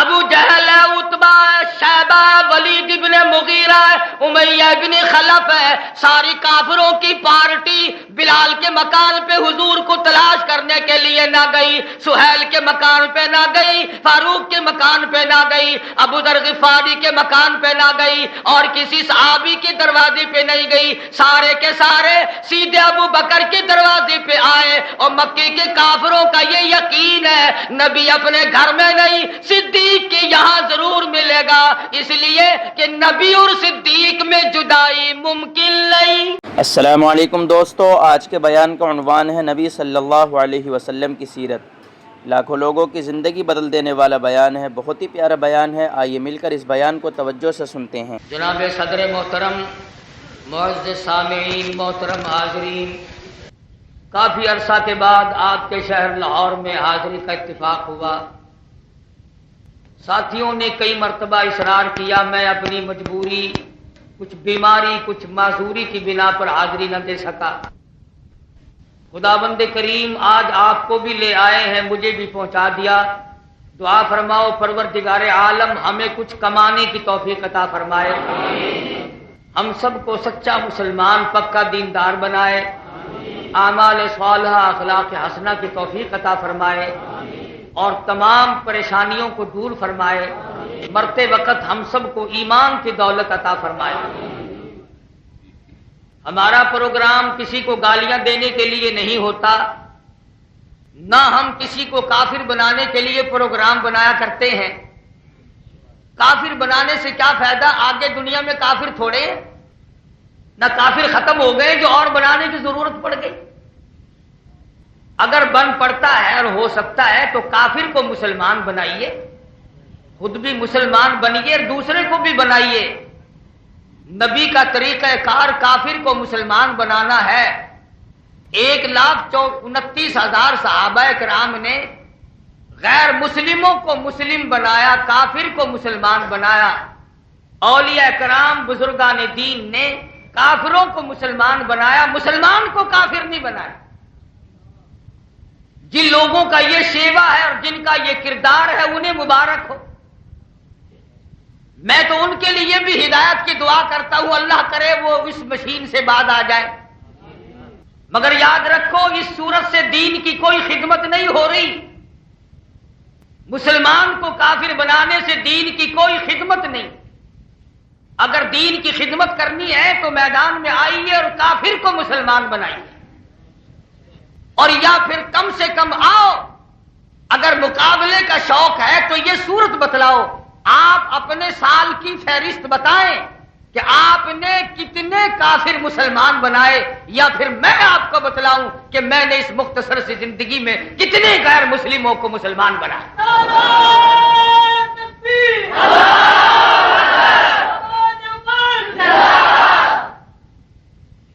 ابو جہل ہے، عتبہ ہے، شیبہ ہے، ولید ابن مغیرہ ہے، امیہ ابن خلف ہے، ساری کافروں کی پارٹی بلال کے مکان پہ حضور کو تلاش کرنے کے لیے نہ گئی، سہیل کے مکان پہ نہ گئی، فاروق کے مکان پہ نہ گئی، ابو ذر غفاری کے مکان پہ نہ گئی، اور کسی صحابی کے دروازے پہ نہیں گئی، سارے کے سارے سیدھے ابو بکر کے دروازے پہ آئے۔ اور مکے کے کافروں کا یہ یقین ہے نبی اپنے گھر میں نہیں، صدیق کے یہاں ضرور ملے گا، اس لیے کہ نبی اور صدیق میں جدائی ممکن نہیں۔ السلام علیکم دوستو، آج کے بیان کا عنوان ہے نبی صلی اللہ علیہ وسلم کی سیرت۔ لاکھوں لوگوں کی زندگی بدل دینے والا بیان ہے، بہت ہی پیارا بیان ہے، آئیے مل کر اس بیان کو توجہ سے سنتے ہیں۔ جناب صدر محترم، معزز سامعین، محترم حاضرین، کافی عرصہ کے بعد آپ کے شہر لاہور میں حاضری کا اتفاق ہوا۔ ساتھیوں نے کئی مرتبہ اصرار کیا، میں اپنی مجبوری، کچھ بیماری، کچھ معذوری کی بنا پر حاضری نہ دے سکا۔ خداوند کریم آج آپ کو بھی لے آئے ہیں، مجھے بھی پہنچا دیا۔ دعا فرماؤ پروردگار عالم ہمیں کچھ کمانے کی توفیق عطا فرمائے، ہم سب کو سچا مسلمان، پکا دیندار بنائے، اعمال صالحہ، اخلاق حسنہ کی توفیق عطا فرمائے، اور تمام پریشانیوں کو دور فرمائے، مرتے وقت ہم سب کو ایمان کی دولت عطا فرمائے۔ ہمارا پروگرام کسی کو گالیاں دینے کے لیے نہیں ہوتا، نہ ہم کسی کو کافر بنانے کے لیے پروگرام بنایا کرتے ہیں۔ کافر بنانے سے کیا فائدہ؟ آگے دنیا میں کافر تھوڑے ہیں، نہ کافر ختم ہو گئے جو اور بنانے کی ضرورت پڑ گئی۔ اگر بن پڑتا ہے اور ہو سکتا ہے تو کافر کو مسلمان بنائیے، خود بھی مسلمان بنیے اور دوسرے کو بھی بنائیے۔ نبی کا طریقہ کار کافر کو مسلمان بنانا ہے۔ 1,29,000 صحابہ کرام نے غیر مسلموں کو مسلم بنایا، کافر کو مسلمان بنایا۔ اولیاء کرام، بزرگان دین نے کافروں کو مسلمان بنایا، مسلمان کو کافر نہیں بنایا۔ جن لوگوں کا یہ شیوا ہے اور جن کا یہ کردار ہے انہیں مبارک ہو۔ میں تو ان کے لیے بھی ہدایت کی دعا کرتا ہوں، اللہ کرے وہ اس مشین سے بعد آ جائے۔ مگر یاد رکھو اس صورت سے دین کی کوئی خدمت نہیں ہو رہی۔ مسلمان کو کافر بنانے سے دین کی کوئی خدمت نہیں۔ اگر دین کی خدمت کرنی ہے تو میدان میں آئیے اور کافر کو مسلمان بنائیے، اور یا پھر کم سے کم آؤ۔ اگر مقابلے کا شوق ہے تو یہ صورت بتلاؤ، آپ اپنے سال کی فہرست بتائیں کہ آپ نے کتنے کافر مسلمان بنائے، یا پھر میں آپ کو بتلاؤں کہ میں نے اس مختصر سی زندگی میں کتنے غیر مسلموں کو مسلمان بنایا۔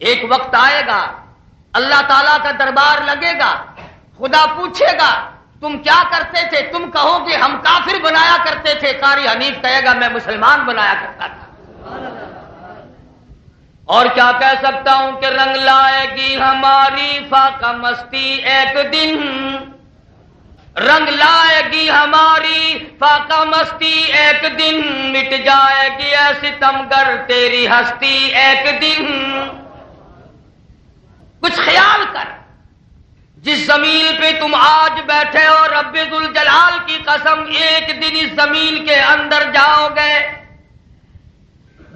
ایک وقت آئے گا، اللہ تعالیٰ کا دربار لگے گا، خدا پوچھے گا تم کیا کرتے تھے؟ تم کہو گے ہم کافر بنایا کرتے تھے، قاری حنیف کہے گا میں مسلمان بنایا کرتا تھا۔ اور کیا کہہ سکتا ہوں کہ رنگ لائے گی ہماری فاقہ مستی ایک دن، رنگ لائے گی ہماری فاقہ مستی ایک دن، مٹ جائے گی اے ستمگر تیری ہستی ایک دن۔ کچھ خیال کر، جس زمین پہ تم آج بیٹھے ہو، رب ذوالجلال کی قسم ایک دن اس زمین کے اندر جاؤ گے۔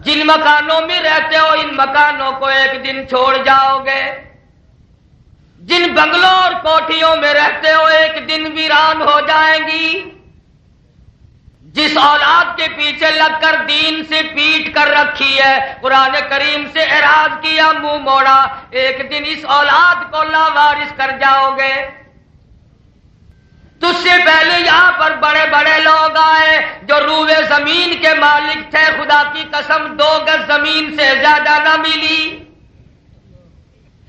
جن مکانوں میں رہتے ہو ان مکانوں کو ایک دن چھوڑ جاؤ گے۔ جن بنگلوں اور کوٹھیوں میں رہتے ہو ایک دن ویران ہو جائیں گی۔ جس اولاد کے پیچھے لگ کر دین سے پیٹ کر رکھی ہے، قرآن کریم سے اعراض کیا، منہ موڑا، ایک دن اس اولاد کو لاوارث کر جاؤ گے۔ تجھ سے پہلے یہاں پر بڑے بڑے لوگ آئے جو روئے زمین کے مالک تھے، خدا کی قسم 2 گز زمین سے زیادہ نہ ملی۔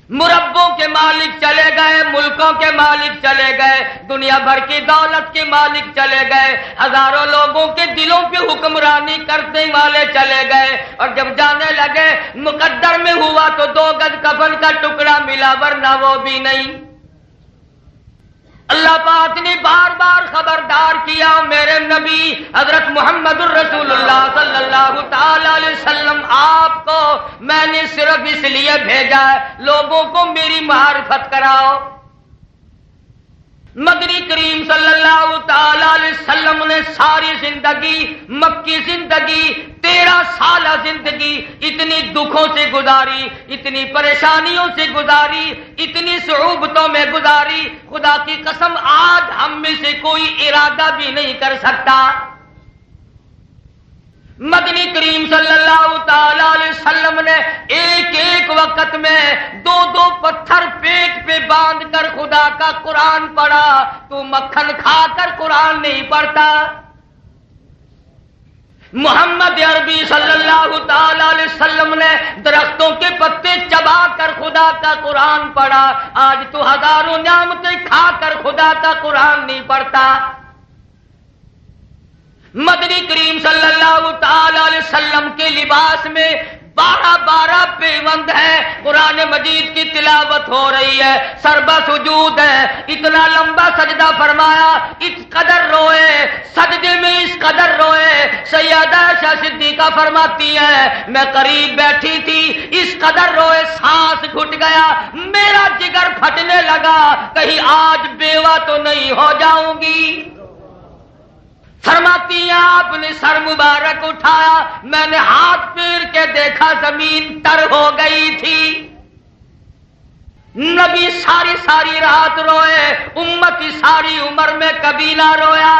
مربوں کے مالک چلے گئے، ملکوں کے مالک چلے گئے، دنیا بھر کی دولت کے مالک چلے گئے، ہزاروں لوگوں کے دلوں پہ حکمرانی کرنے والے چلے گئے، اور جب جانے لگے مقدر میں ہوا تو 2 گز کفن کا ٹکڑا ملا، ورنہ وہ بھی نہیں۔ اللہ پاک نے بار بار خبردار کیا میرے نبی حضرت محمد الرسول اللہ صلی اللہ تعالی علیہ وسلم آپ کو میں نے صرف اس لیے بھیجا ہے لوگوں کو میری معرفت کراؤ۔ مدنی کریم صلی اللہ تعالی علیہ وسلم نے ساری زندگی مکی زندگی 13 سالہ زندگی اتنی دکھوں سے گزاری، اتنی پریشانیوں سے گزاری، اتنی صعوبتوں میں گزاری، خدا کی قسم آج ہم میں سے کوئی ارادہ بھی نہیں کر سکتا۔ مدنی کریم صلی اللہ تعالی علیہ وسلم نے ایک ایک وقت میں 2 پتھر پیٹ پہ باندھ کر خدا کا قرآن پڑھا، تو مکھن کھا کر قرآن نہیں پڑھتا۔ محمد عربی صلی اللہ تعالی علیہ وسلم نے درختوں کے پتے چبا کر خدا کا قرآن پڑھا، آج تو ہزاروں نعمتیں کھا کر خدا کا قرآن نہیں پڑھتا۔ مدنی کریم صلی اللہ تعالی علیہ وسلم کے لباس میں 12 پیوند ہے، قرآن مجید کی تلاوت ہو رہی ہے، سربا سجود ہے، اتنا لمبا سجدہ فرمایا، اس قدر روئے سجدے میں، اس قدر روئے۔ سیدہ عائشہ صدیقہ فرماتی ہے میں قریب بیٹھی تھی، اس قدر روئے سانس گھٹ گیا، میرا جگر پھٹنے لگا، کہیں آج بیوہ تو نہیں ہو جاؤں گی۔ فرماتی ہیں آپ نے سر مبارک اٹھایا، میں نے ہاتھ پھیر کے دیکھا زمین تر ہو گئی تھی۔ نبی ساری رات روئے، امت ساری عمر میں کبھی نہ رویا۔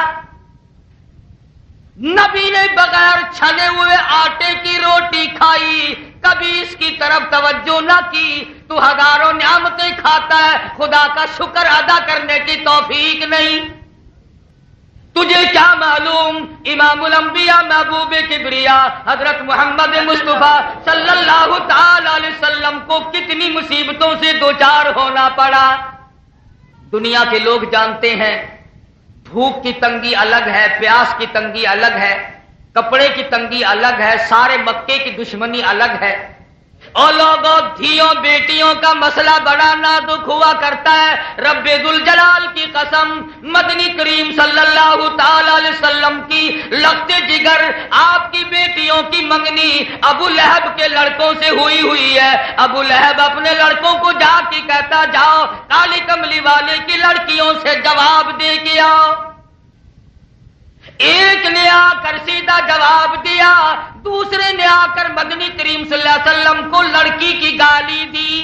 نبی نے بغیر چھنے ہوئے آٹے کی روٹی کھائی، کبھی اس کی طرف توجہ نہ کی۔ تو ہزاروں نعمتیں کھاتا ہے، خدا کا شکر ادا کرنے کی توفیق نہیں۔ تجھے کیا معلوم امام الانبیاء محبوب کبریا حضرت محمد مصطفیٰ صلی اللہ تعالی علیہ وسلم کو کتنی مصیبتوں سے دوچار ہونا پڑا۔ دنیا کے لوگ جانتے ہیں بھوک کی تنگی الگ ہے، پیاس کی تنگی الگ ہے، کپڑے کی تنگی الگ ہے، سارے مکے کی دشمنی الگ ہے۔ اور لوگوں دھیوں بیٹیوں کا مسئلہ بڑا نازک ہوا کرتا ہے۔ رب ذوالجلال کی قسم، مدنی کریم صلی اللہ تعالی علیہ وسلم کی لخت جگر آپ کی بیٹیوں کی منگنی ابو لہب کے لڑکوں سے ہوئی ہے۔ ابو لہب اپنے لڑکوں کو جا کے کہتا جاؤ کالی کملی والے کی لڑکیوں سے جواب دے کے آؤ۔ ایک نے آ کر سیدھا جواب دیا، دوسرے نے آ کر مدنی کریم صلی اللہ علیہ وسلم کو لڑکی کی گالی دی۔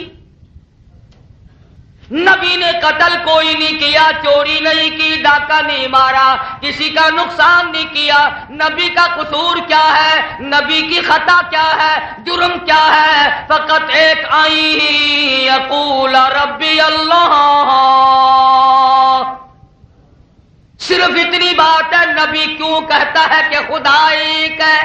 نبی نے قتل کوئی نہیں کیا، چوری نہیں کی، ڈاکہ نہیں مارا، کسی کا نقصان نہیں کیا۔ نبی کا قصور کیا ہے؟ نبی کی خطا کیا ہے؟ جرم کیا ہے؟ فقط ایک آئی یقول ربی اللہ، صرف اتنی بات ہے۔ نبی کیوں کہتا ہے کہ خدا ایک ہے؟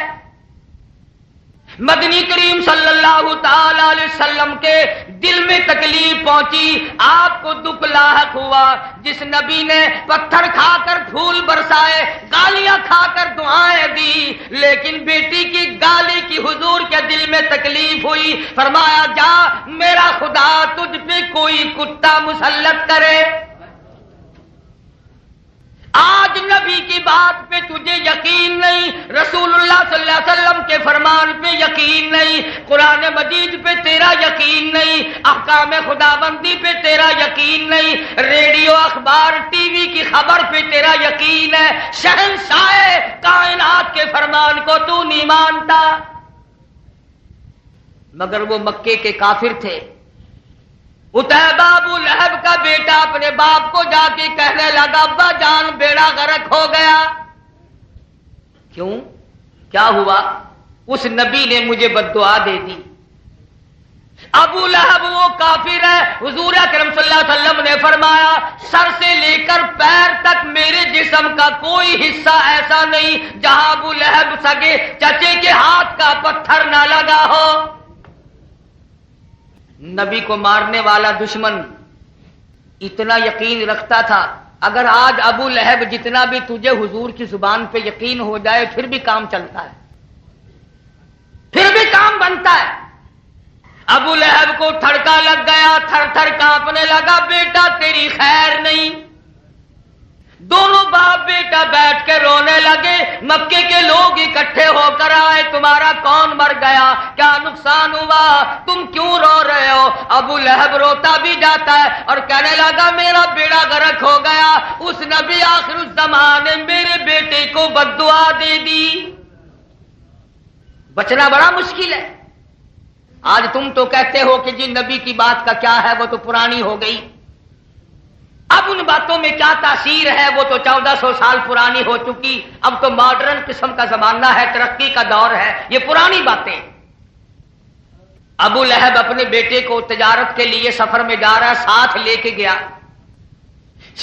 مدنی کریم صلی اللہ تعالی علیہ وسلم کے دل میں تکلیف پہنچی، آپ کو دکھ لاحق ہوا۔ جس نبی نے پتھر کھا کر پھول برسائے، گالیاں کھا کر دعائیں دی، لیکن بیٹی کی گالی کی حضور کے دل میں تکلیف ہوئی، فرمایا جا میرا خدا تجھ پہ کوئی کتا مسلط کرے۔ آج نبی کی بات پہ تجھے یقین نہیں، رسول اللہ صلی اللہ علیہ وسلم کے فرمان پہ یقین نہیں، قرآن مجید پہ تیرا یقین نہیں، احکام خداوندی پہ تیرا یقین نہیں، ریڈیو اخبار ٹی وی کی خبر پہ تیرا یقین ہے، شہنشاہ کائنات کے فرمان کو تو نہیں مانتا۔ مگر وہ مکے کے کافر تھے۔ اتیبہ ابو لہب کا بیٹا اپنے باپ کو جا کے کہنے لگا ابا جان بیڑا غرق ہو گیا۔ کیوں؟ کیا ہوا؟ اس نبی نے مجھے بددعا دے دی۔ ابو لہب وہ کافر ہے، حضور اکرم صلی اللہ علیہ وسلم نے فرمایا سر سے لے کر پیر تک میرے جسم کا کوئی حصہ ایسا نہیں جہاں ابو لہب سگے چچے کے ہاتھ کا پتھر نہ لگا ہو۔ نبی کو مارنے والا دشمن اتنا یقین رکھتا تھا، اگر آج ابو لہب جتنا بھی تجھے حضور کی زبان پہ یقین ہو جائے پھر بھی کام چلتا ہے، پھر بھی کام بنتا ہے۔ ابو لہب کو تھڑکا لگ گیا، تھر تھر کانپنے لگا، بیٹا تیری خیر نہیں، دونوں باپ بیٹا بیٹھ کے رونے لگے. مکے کے لوگ اکٹھے ہو کر آئے, تمہارا کون مر گیا, کیا نقصان ہوا, تم کیوں رو رہے ہو؟ ابو لہب روتا بھی جاتا ہے اور کہنے لگا میرا بیڑا غرق ہو گیا, اس نبی آخر الزمان نے میرے بیٹے کو بد دعا دے دی. بچنا بڑا مشکل ہے. آج تم تو کہتے ہو کہ جی نبی کی بات کا کیا ہے, وہ تو پرانی ہو گئی. اب ان باتوں میں کیا تاثیر ہے, وہ تو 1400 سال پرانی ہو چکی. اب تو ماڈرن قسم کا زمانہ ہے, ترقی کا دور ہے, یہ پرانی باتیں. ابو لہب اپنے بیٹے کو تجارت کے لیے سفر میں جا رہا, ساتھ لے کے گیا.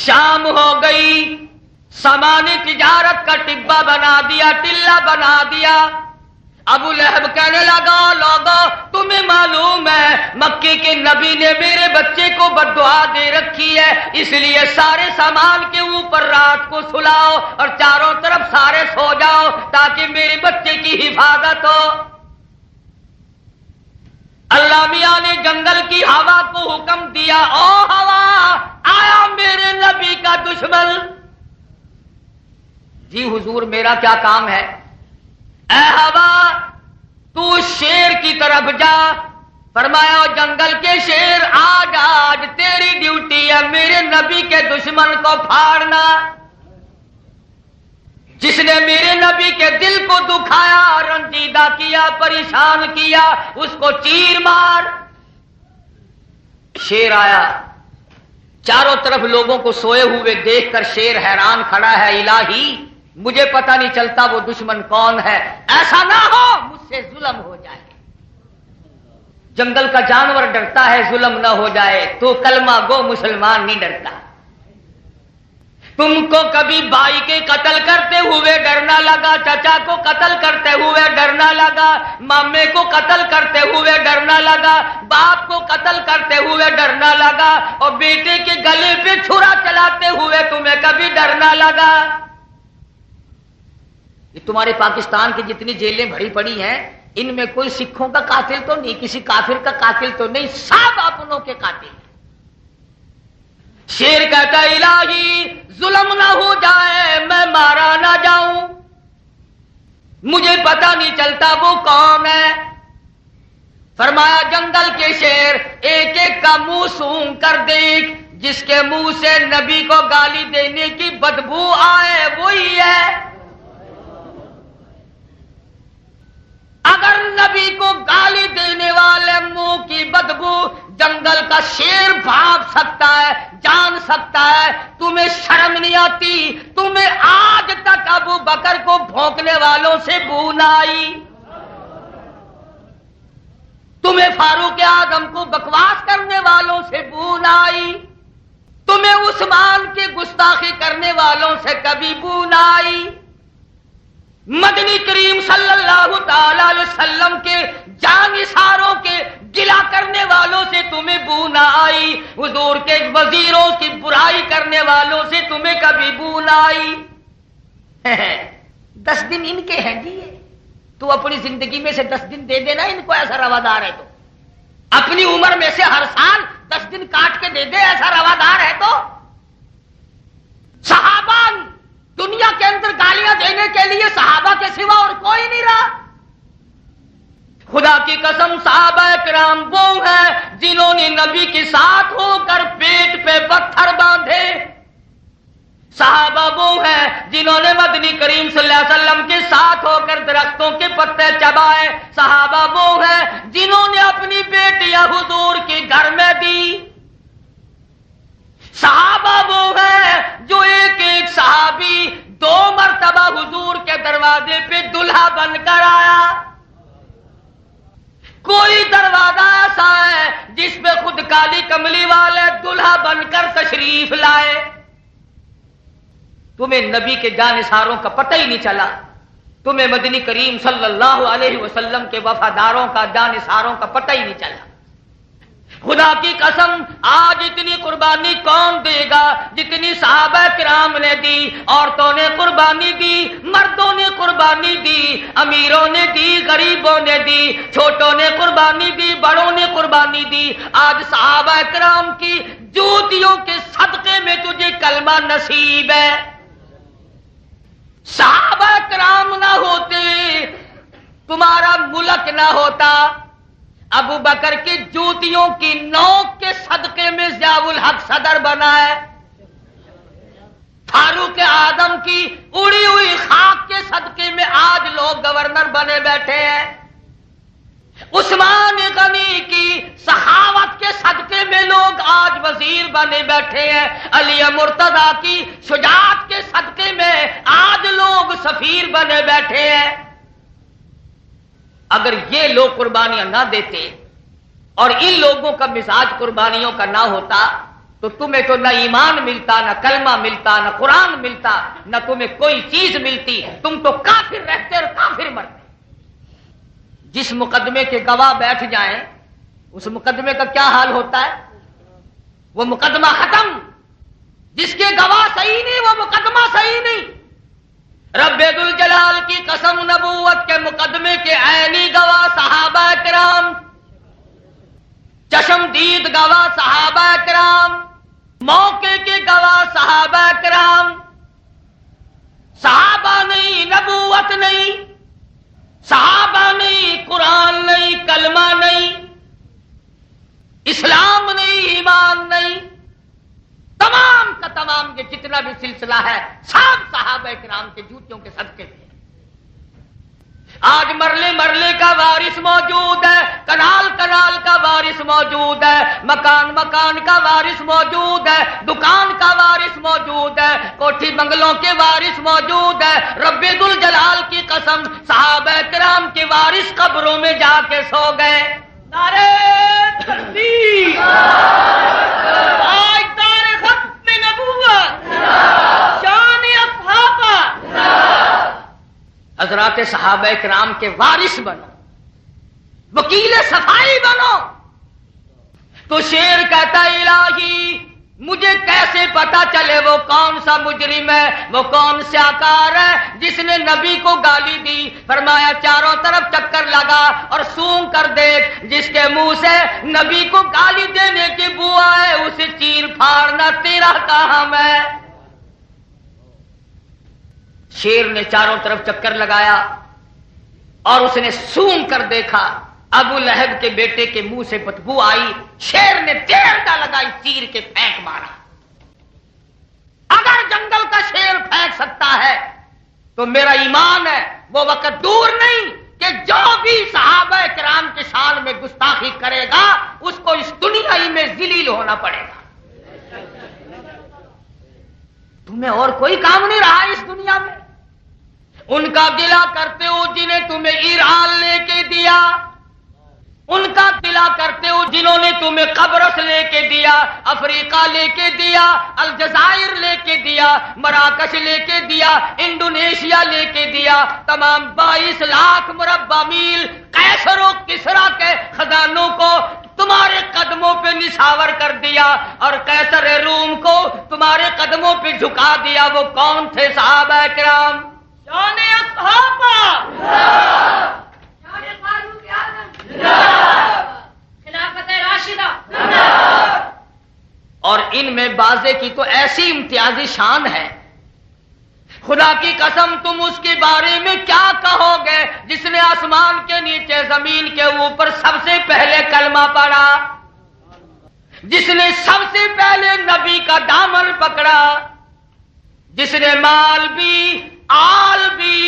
شام ہو گئی, سامان تجارت کا ٹبا بنا دیا, ٹلہ بنا دیا. ابو لہب کہنے لگا لوگو تمہیں معلوم ہے مکے کے نبی نے میرے بچے کو بد دعا دے رکھی ہے, اس لیے سارے سامان کے اوپر رات کو سلاؤ اور چاروں طرف سارے سو جاؤ تاکہ میرے بچے کی حفاظت ہو. اللہ میاں نے جنگل کی ہوا کو حکم دیا, او ہوا آیا میرے نبی کا دشمن. جی حضور میرا کیا کام ہے؟ اے ہوا تو شیر کی طرف جا. فرمایا جنگل کے شیر آج آج تیری ڈیوٹی ہے میرے نبی کے دشمن کو پھاڑنا. جس نے میرے نبی کے دل کو دکھایا, رنجیدہ کیا, پریشان کیا, اس کو چیر مار. شیر آیا, چاروں طرف لوگوں کو سوئے ہوئے دیکھ کر شیر حیران کھڑا ہے, الہی مجھے پتہ نہیں چلتا وہ دشمن کون ہے, ایسا نہ ہو مجھ سے ظلم ہو جائے. جنگل کا جانور ڈرتا ہے ظلم نہ ہو جائے, تو کلمہ گو مسلمان نہیں ڈرتا. تم کو کبھی بھائی کے قتل کرتے ہوئے ڈرنا لگا, چچا کو قتل کرتے ہوئے ڈرنا لگا, مامے کو قتل کرتے ہوئے ڈرنا لگا, باپ کو قتل کرتے ہوئے ڈرنا لگا, اور بیٹے کے گلے پہ چھرا چلاتے ہوئے تمہیں کبھی ڈرنا لگا. یہ تمہارے پاکستان کی جتنی جیلیں بھری پڑی ہیں ان میں کوئی سکھوں کا قاتل تو نہیں, کسی کافر کا قاتل تو نہیں, سب اپنوں کے قاتل. شیر کہتا الہی ظلم نہ ہو جائے, میں مارا نہ جاؤں, مجھے پتہ نہیں چلتا وہ کون ہے. فرمایا جنگل کے شیر ایک ایک کا منہ سونگ کر دیکھ, جس کے منہ سے نبی کو گالی دینے کی بدبو آئے وہی ہے. اگر نبی کو گالی دینے والے منہ کی بدبو جنگل کا شیر بھاپ سکتا ہے, جان سکتا ہے, تمہیں شرم نہیں آتی؟ تمہیں آج تک ابو بکر کو بھونکنے والوں سے بو نہ آئی, تمہیں فاروق اعظم کو بکواس کرنے والوں سے بو نہ آئی, تمہیں عثمان کی گستاخی کرنے والوں سے کبھی بو نہ آئی. مدنی کریم صلی اللہ تعالی علیہ وسلم کے جانثاروں کے گلا کرنے والوں سے تمہیں بو نہ آئی, حضور کے وزیروں کی برائی کرنے والوں سے تمہیں کبھی بو نہ آئی. 10 دن ان کے ہیں جی, تو اپنی زندگی میں سے 10 دن دے دینا ان کو, ایسا روادار ہے تو اپنی عمر میں سے ہر سال 10 دن کاٹ کے دے دے, ایسا روادار ہے تو. صحابہ دنیا کے اندر گالیاں دینے کے لیے صحابہ کے سوا اور کوئی نہیں رہا. خدا کی قسم صحابہ کرام وہ ہیں جنہوں نے نبی کے ساتھ ہو کر پیٹ پہ پتھر باندھے. صحابہ وہ ہیں جنہوں نے مدنی کریم صلی اللہ علیہ وسلم کے ساتھ ہو کر درختوں کے پتے چبائے. صحابہ وہ ہیں جنہوں نے اپنی بیٹیاں حضور کے گھر میں دی. صحابہ وہ ہیں جو ایک ایک صحابی 2 مرتبہ حضور کے دروازے پہ دلہا بن کر آیا. کوئی دروازہ ایسا ہے جس پہ خود کالی کملی والے دلہا بن کر تشریف لائے. تمہیں نبی کے جانثاروں کا پتہ ہی نہیں چلا, تمہیں مدنی کریم صلی اللہ علیہ وسلم کے وفاداروں کا جانثاروں کا پتہ ہی نہیں چلا. خدا کی قسم آج اتنی قربانی کون دے گا جتنی صحابہ کرام نے دی. عورتوں نے قربانی دی, مردوں نے قربانی دی, امیروں نے دی, غریبوں نے دی, چھوٹوں نے قربانی دی, بڑوں نے قربانی دی. آج صحابہ کرام کی جوتیوں کے صدقے میں تجھے کلمہ نصیب ہے. صحابہ کرام نہ ہوتے تمہارا ملک نہ ہوتا. ابو بکر کی جوتیوں کی نوک کے صدقے میں ضیاء الحق صدر بنا ہے. فاروق اعظم کی اڑی ہوئی خاک کے صدقے میں آج لوگ گورنر بنے بیٹھے ہیں. عثمان غنی کی سخاوت کے صدقے میں لوگ آج وزیر بنے بیٹھے ہیں. علی مرتضی کی شجاعت کے صدقے میں آج لوگ سفیر بنے بیٹھے ہیں. اگر یہ لوگ قربانیاں نہ دیتے اور ان لوگوں کا مزاج قربانیوں کا نہ ہوتا تو تمہیں تو نہ ایمان ملتا، نہ کلمہ ملتا، نہ قرآن ملتا، نہ تمہیں کوئی چیز ملتی. تم تو کافر رہتے اور کافر مرتے. جس مقدمے کے گواہ بیٹھ جائیں اس مقدمے کا کیا حال ہوتا ہے؟ وہ مقدمہ ختم. جس کے گواہ صحیح نہیں وہ مقدمہ صحیح نہیں. رب ذوالجلال کی قسم، نبوت کے مقدمے کے عینی گواہ صحابہ کرام، چشمدید گواہ صحابہ کرام، موقع کے گواہ صحابہ کرام. صحابہ نہیں، نبوت نہیں، صحابہ نہیں، قرآن نہیں، کلمہ نہیں، اسلام نہیں، ایمان نہیں، تمام کا تمام یہ جتنا بھی سلسلہ ہے سب صحابہ کرام کے جوتیوں کے صدقے تھے. آج مرلے مرلے کا وارث موجود ہے، کنال کنال کا وارث موجود ہے، مکان مکان کا وارث موجود ہے، دکان کا وارث موجود ہے، کوٹھی بنگلوں کے وارث موجود ہے. رب ذوالجلال کی قسم صحابہ کرام کے وارث قبروں میں جا کے سو گئے. نعرہ تکبیر، تاجدار ختم نبوت، شان اصحابہ. حضرات صحابہ کرام کے وارث بنو، وکیل صفائی بنو. تو شیر کہتا الہی مجھے کیسے پتا چلے وہ کون سا مجرم ہے، وہ کون سا کار ہے جس نے نبی کو گالی دی. فرمایا چاروں طرف چکر لگا اور سونگ کر دیکھ، جس کے منہ سے نبی کو گالی دینے کی بو آئے اسے چیر پھاڑنا تیرا کام ہے. شیر نے چاروں طرف چکر لگایا اور اس نے سونگ کر دیکھا. ابو لہب کے بیٹے کے منہ سے بدبو آئی. شیر نے ڈیڑھ لگائی، چیر کے پھینک مارا. اگر جنگل کا شیر پھینک سکتا ہے تو میرا ایمان ہے وہ وقت دور نہیں کہ جو بھی صحابہ کرام کے شان میں گستاخی کرے گا اس کو اس دنیا ہی میں ذلیل ہونا پڑے گا. تمہیں اور کوئی کام نہیں رہا اس دنیا میں. ان کا گلہ کرتے ہو جنہیں تمہیں ایران لے کے دیا، ان کا گلہ کرتے ہو جنہوں نے تمہیں قبرص لے کے دیا، افریقہ لے کے دیا، الجزائر لے کے دیا، مراکش لے کے دیا، انڈونیشیا لے کے دیا. تمام 22 لاکھ مربع میل قیصر و کسریٰ کے خزانوں کو تمہارے قدموں پہ نشاور کر دیا اور قیصر روم کو تمہارے قدموں پہ جھکا دیا. وہ کون تھے؟ صحابہ کرام. شان اصحابہ، شان فاروق اعظم، خلافت راشدہ. اور ان میں بعضے کی تو ایسی امتیازی شان ہے، خدا کی قسم تم اس کے بارے میں کیا کہو گے جس نے آسمان کے نیچے زمین کے اوپر سب سے پہلے کلمہ پڑھا، جس نے سب سے پہلے نبی کا دامن پکڑا، جس نے مال بھی آل بھی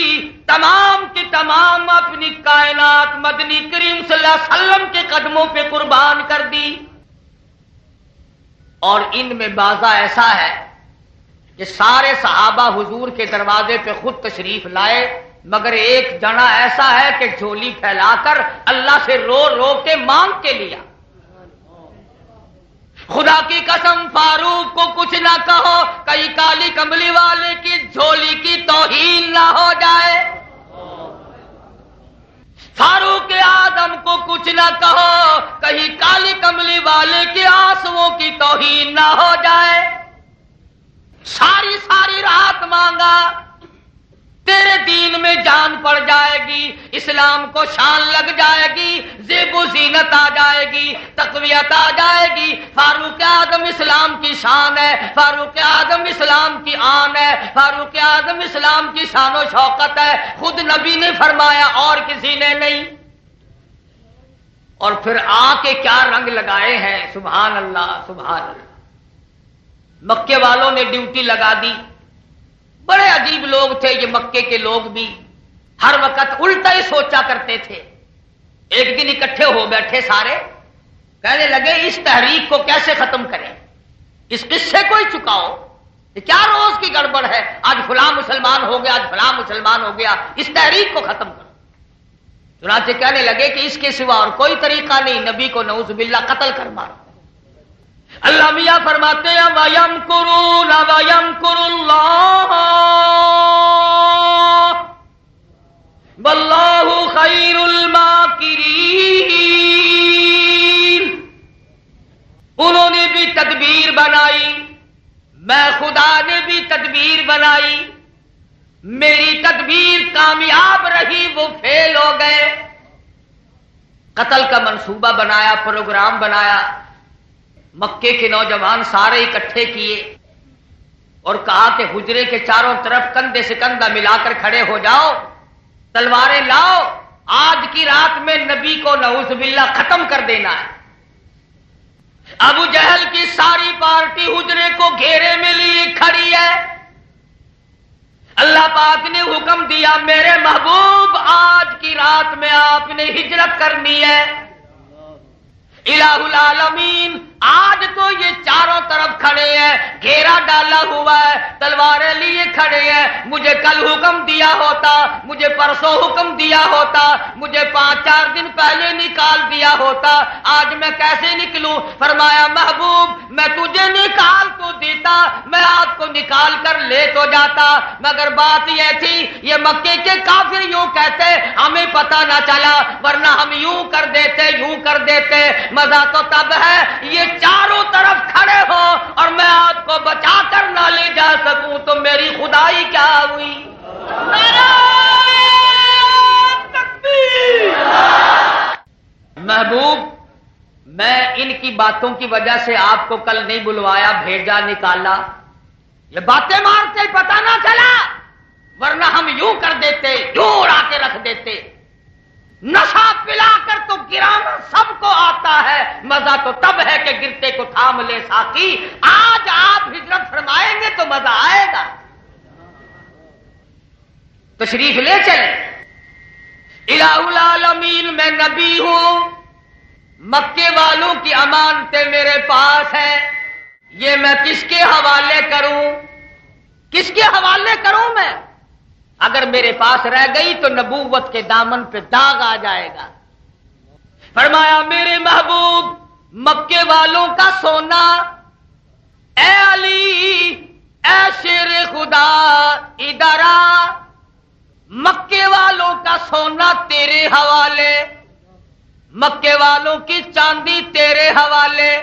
تمام کی تمام اپنی کائنات مدنی کریم صلی اللہ علیہ وسلم کے قدموں پہ قربان کر دی. اور ان میں بعضا ایسا ہے کہ سارے صحابہ حضور کے دروازے پہ خود تشریف لائے، مگر ایک جنا ایسا ہے کہ جھولی پھیلا کر اللہ سے رو رو کے مانگ کے لیا. خدا کی قسم فاروق کو کچھ نہ کہو کہیں کالی کملی والے کی جھولی کی توہین نہ ہو جائے. فاروق اعظم کو کچھ نہ کہو کہیں کالی کملی والے کے آنسوؤں کی توہین نہ ہو جائے. ساری رات مانگا، تیرے دین میں جان پڑ جائے گی. اسلام کو شان لگ جائے گی، زیب و زینت آ جائے گی، تقویت آ جائے گی۔ فاروق اعظم اسلام کی شان ہے، فاروق اعظم اسلام کی آن ہے، فاروق اعظم اسلام کی شان و شوکت ہے، خود نبی نے فرمایا اور کسی نے نہیں۔ اور پھر آ کے کیا رنگ لگائے ہیں، سبحان اللہ سبحان اللہ۔ مکے والوں نے ڈیوٹی لگا دی، بڑے عجیب لوگ تھے یہ مکے کے لوگ بھی، ہر وقت الٹا ہی سوچا کرتے تھے۔ ایک دن اکٹھے ہو بیٹھے سارے، کہنے لگے اس تحریک کو کیسے ختم کریں، اس قصے کو ہی چکاؤ، یہ کیا روز کی گڑبڑ ہے، آج فلاں مسلمان ہو گیا، آج فلاں مسلمان ہو گیا، اس تحریک کو ختم کرو۔ چنانچہ کہنے لگے کہ اس کے سوا اور کوئی طریقہ نہیں، نبی کو نعوذ باللہ قتل کر مارو۔ اللہ میاں فرماتے ہیں وَيَمْكُرُونَ وَيَمْكُرُ اللَّهُ وَاللَّهُ خَيْرُ الْمَاكِرِينَ۔ انہوں نے بھی تدبیر بنائی، میں خدا نے بھی تدبیر بنائی، میری تدبیر کامیاب رہی، وہ فیل ہو گئے۔ قتل کا منصوبہ بنایا، پروگرام بنایا، مکے کے نوجوان سارے اکٹھے کیے اور کہا کہ حجرے کے چاروں طرف کندھے سے کندھا ملا کر کھڑے ہو جاؤ، تلواریں لاؤ، آج کی رات میں نبی کو نعوذ باللہ ختم کر دینا ہے۔ ابو جہل کی ساری پارٹی حجرے کو گھیرے میں لیے کھڑی ہے۔ اللہ پاک نے حکم دیا میرے محبوب آج کی رات میں آپ نے ہجرت کرنی ہے۔ الہ العالمین آج تو یہ چاروں طرف کھڑے ہیں، گھیرا ڈالا ہوا ہے، تلواریں لیے کھڑے ہیں، مجھے کل حکم دیا ہوتا، مجھے پرسوں حکم دیا ہوتا، مجھے 5-4 دن پہلے نکال دیا ہوتا، آج میں کیسے نکلوں؟ فرمایا محبوب میں تجھے نکال تو دیتا، میں آپ کو نکال کر لے تو جاتا، مگر بات یہ تھی یہ مکے کے کافر یوں کہتے ہمیں پتہ نہ چلا، ورنہ ہم یوں کر دیتے یوں کر دیتے۔ مزہ تو تب ہے یہ چاروں طرف کھڑے ہو اور میں آپ کو بچا کر نہ لے جا سکوں تو میری خدائی کیا ہوئی؟ محبوب میں ان کی باتوں کی وجہ سے آپ کو کل نہیں بلوایا، بھیجا نکالا، یہ باتیں مارتے پتہ نہ چلا، ورنہ ہم یوں کر دیتے، یوں اڑا کے رکھ دیتے۔ نشہ پلا کر تو گرانا سب کو آتا ہے، مزہ تو تب ہے کہ گرتے کو تھام لے ساقی۔ آج آپ ہجرت فرمائیں گے تو مزہ آئے گا، تشریف لے چلیں۔ الہ العالمین میں نبی ہوں، مکے والوں کی امانتیں میرے پاس ہیں، یہ میں کس کے حوالے کروں؟ کس کے حوالے کروں میں؟ اگر میرے پاس رہ گئی تو نبوت کے دامن پہ داغ آ جائے گا۔ فرمایا میرے محبوب مکے والوں کا سونا، اے علی اے شیر خدا ادھر آ، مکے والوں کا سونا تیرے حوالے، مکے والوں کی چاندی تیرے حوالے،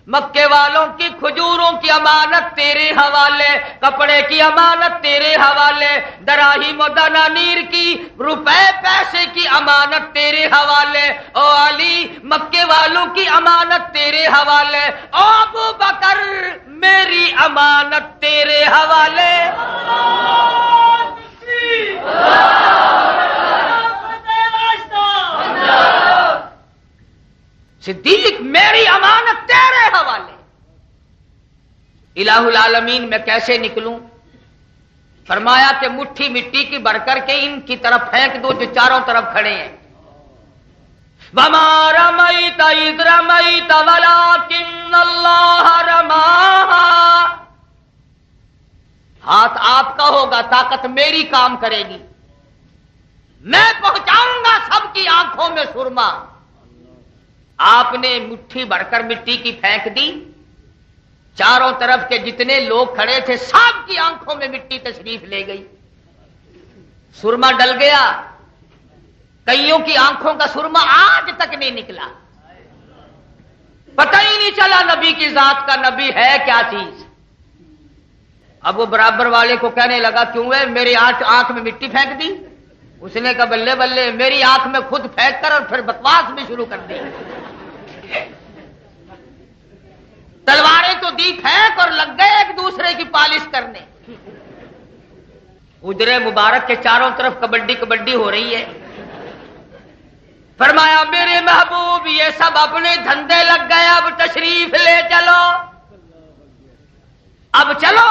مکے والوں کی کھجوروں کی امانت تیرے حوالے، کپڑے کی امانت تیرے حوالے، دراہیم و دنانیر کی روپے پیسے کی امانت تیرے حوالے، او علی مکے والوں کی امانت تیرے حوالے، او ابو بکر میری امانت تیرے حوالے۔ صدیق میری امانت تیرے حوالے۔ الہ العالمین میں کیسے نکلوں؟ فرمایا کہ مٹھی مٹی کی بھر کر کے ان کی طرف پھینک دو جو چاروں طرف کھڑے ہیں۔ وَمَا رَمَيْتَ إِذْ رَمَيْتَ وَلَٰكِنَّ اللَّهَ رَمَاهَا۔ ہاتھ آپ کا ہوگا، طاقت میری کام کرے گی، میں پہنچاؤں گا سب کی آنکھوں میں سرما۔ آپ نے مٹھی بھر کر مٹی کی پھینک دی، چاروں طرف کے جتنے لوگ کھڑے تھے سب کی آنکھوں میں مٹی تشریف لے گئی، سرما ڈل گیا، کئیوں کی آنکھوں کا سرما آج تک نہیں نکلا، پتہ ہی نہیں چلا نبی کی ذات کا نبی ہے کیا چیز۔ اب وہ برابر والے کو کہنے لگا کیوں ہے میری آنکھ میں مٹی پھینک دی؟ اس نے کہا بلے بلے، میری آنکھ میں خود پھینک کر اور پھر بکواس بھی شروع کر دی۔ تلواریں تو دی پھینک اور لگ گئے ایک دوسرے کی پالش کرنے۔ حجرے مبارک کے چاروں طرف کبڈی کبڈی ہو رہی ہے۔ فرمایا میرے محبوب یہ سب اپنے دھندے لگ گئے، اب تشریف لے چلو، اب چلو۔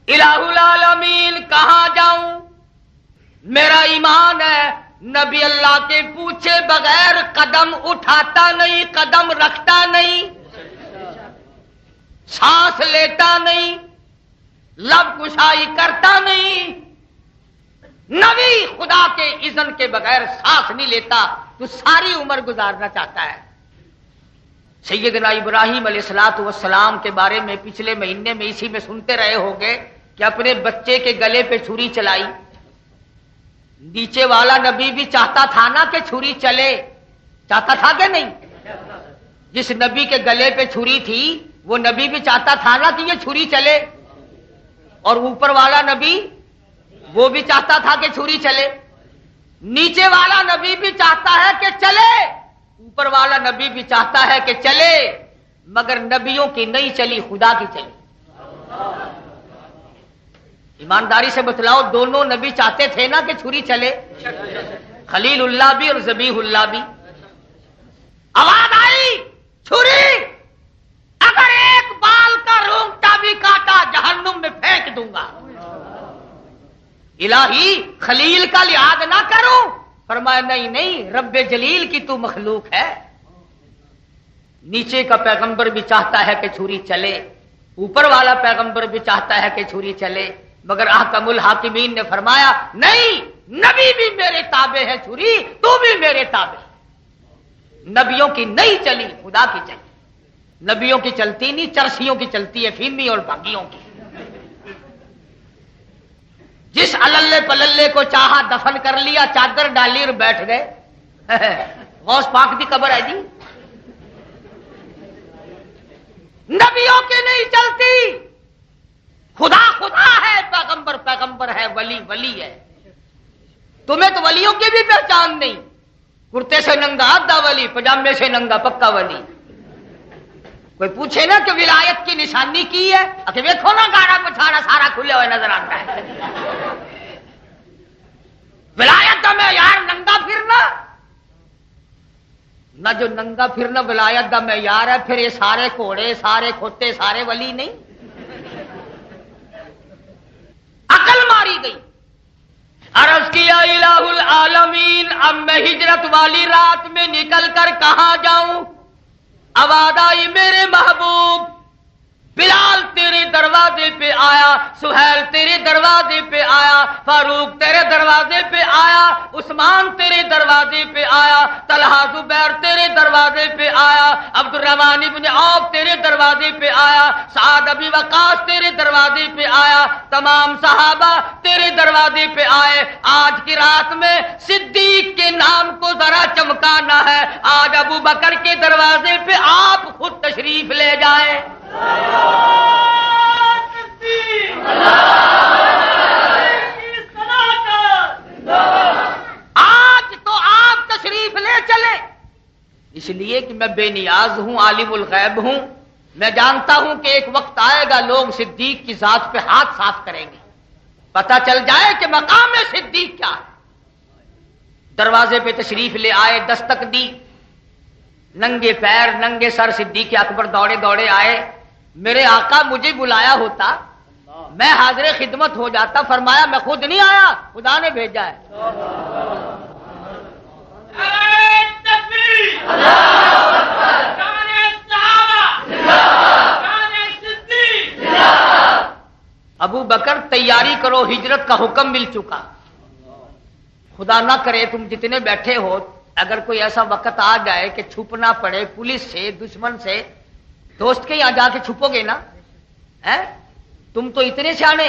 الہ العالمین کہاں جاؤں؟ میرا ایمان ہے نبی اللہ کے پوچھے بغیر قدم اٹھاتا نہیں، قدم رکھتا نہیں، سانس لیتا نہیں، لب کشائی کرتا نہیں۔ نبی خدا کے اذن کے بغیر سانس نہیں لیتا، تو ساری عمر گزارنا چاہتا ہے۔ سیدنا ابراہیم علیہ السلام کے بارے میں پچھلے مہینے میں اسی میں سنتے رہے ہوگے کہ اپنے بچے کے گلے پہ چھری چلائی۔ نیچے والا نبی بھی چاہتا تھا نا کہ چھری چلے، چاہتا تھا کہ نہیں؟ جس نبی کے گلے پہ چھری تھی وہ نبی بھی چاہتا تھا نا کہ یہ چھری چلے، اور اوپر والا نبی وہ بھی چاہتا تھا کہ چھری چلے۔ نیچے والا نبی بھی چاہتا ہے کہ چلے، اوپر والا نبی بھی چاہتا ہے کہ چلے، مگر نبیوں کی نہیں چلی، خدا کی چلی۔ ایمانداری سے بتلاؤ، دونوں نبی چاہتے تھے نا کہ چھری چلے، خلیل اللہ بھی اور ذبیح اللہ بھی۔ آواز آئی چھری، اگر ایک بال کا رونگٹا بھی کاٹا جہنم میں پھینک دوں گا۔ الہی خلیل کا لحاظ نہ کروں؟ فرمایا نہیں نہیں، رب جلیل کی تو مخلوق ہے۔ نیچے کا پیغمبر بھی چاہتا ہے کہ چھری چلے، اوپر والا پیغمبر بھی چاہتا ہے کہ چھری چلے، مگر احکم الحاکمین نے فرمایا نہیں، نبی بھی میرے تابع ہے، چھری تو بھی میرے تابع۔ نبیوں کی نہیں چلی، خدا کی چلی۔ نبیوں کی چلتی نہیں، چرسیوں کی چلتی ہے، فیمی اور بھاگیوں کی۔ جس اللے پللے کو چاہا دفن کر لیا، چادر ڈالی اور بیٹھ گئے۔ غوث پاک کی قبر ہے جی۔ نبیوں کی نہیں چلتی، خدا خدا ہے، پیغمبر پیغمبر ہے، ولی ولی ہے۔ تمہیں تو ولیوں کی بھی پہچان نہیں، کرتے سے ننگا آدھا ولی، پجامے سے ننگا پکا ولی۔ کوئی پوچھے نا کہ ولایت کی نشانی کی ہے، کہ دیکھو نا گاڑا پچھاڑا سارا کھلے ہوئے نظر آتا ہے۔ ولایت دا معیار ننگا پھرنا نہ، جو ننگا پھرنا ولایت دا معیار ہے، پھر یہ سارے گھوڑے سارے کھوتے سارے ولی نہیں۔ عقل ماری گئی۔ عرض کیا الہ العالمین، اب میں ہجرت والی رات میں نکل کر کہاں جاؤں؟ آواز آئی میرے محبوب بلال تیرے دروازے پہ آیا، سہیل تیرے دروازے پہ آیا، فاروق تیرے دروازے پہ آیا، عثمان تیرے دروازے پہ آیا، طلحہ زبیر تیرے دروازے پہ آیا، عبد الرحمن ابن عوف تیرے دروازے پہ آیا، سعد ابی وقاص تیرے دروازے پہ آیا، تمام صحابہ تیرے دروازے پہ آئے۔ آج کی رات میں صدیق کے نام کو ذرا چمکانا ہے، آج ابو بکر کے دروازے پہ آپ خود تشریف لے جائیں۔ آج تو آپ تشریف لے چلے، اس لیے کہ میں بے نیاز ہوں، عالم الغیب ہوں۔ میں جانتا ہوں کہ ایک وقت آئے گا لوگ صدیق کی ذات پہ ہاتھ صاف کریں گے، پتہ چل جائے کہ مقام صدیق کیا ہے۔ دروازے پہ تشریف لے آئے، دستک دی، ننگے پیر ننگے سر صدیق اکبر دوڑے دوڑے آئے۔ میرے آقا مجھے بلایا ہوتا، میں حاضر خدمت ہو جاتا۔ فرمایا میں خود نہیں آیا، خدا نے بھیجا ہے۔ ابو بکر تیاری کرو، ہجرت کا حکم مل چکا۔ خدا نہ کرے تم جتنے بیٹھے ہو، اگر کوئی ایسا وقت آ جائے کہ چھپنا پڑے پولیس سے، دشمن سے، دوست کے یہاں جا کے چھپو گے نا؟ تم تو اتنے سیانے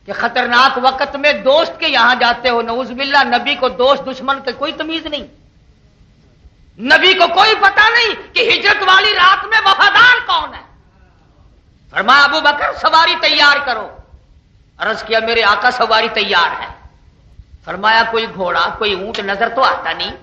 کہ خطرناک وقت میں دوست کے یہاں جاتے ہو۔ نعوذ باللہ، نبی کو دوست دشمن کی کوئی تمیز نہیں، نبی کو کوئی پتہ نہیں کہ ہجرت والی رات میں وفادار کون ہے۔ فرمایا ابو بکر سواری تیار کرو۔ عرض کیا میرے آقا سواری تیار ہے۔ فرمایا کوئی گھوڑا کوئی اونٹ نظر تو آتا نہیں.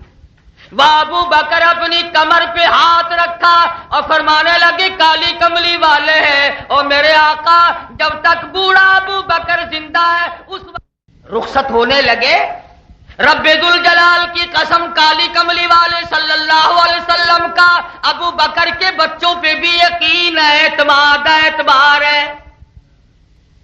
وہ ابو بکر اپنی کمر پہ ہاتھ رکھا اور فرمانے لگے کالی کملی والے ہیں اور میرے آقا جب تک بوڑھا ابو بکر زندہ ہے اس وقت رخصت ہونے لگے. رب ذوالجلال کی قسم کالی کملی والے صلی اللہ علیہ وسلم کا ابو بکر کے بچوں پہ بھی یقین ہے، اعتماد ہے، اعتبار ہے.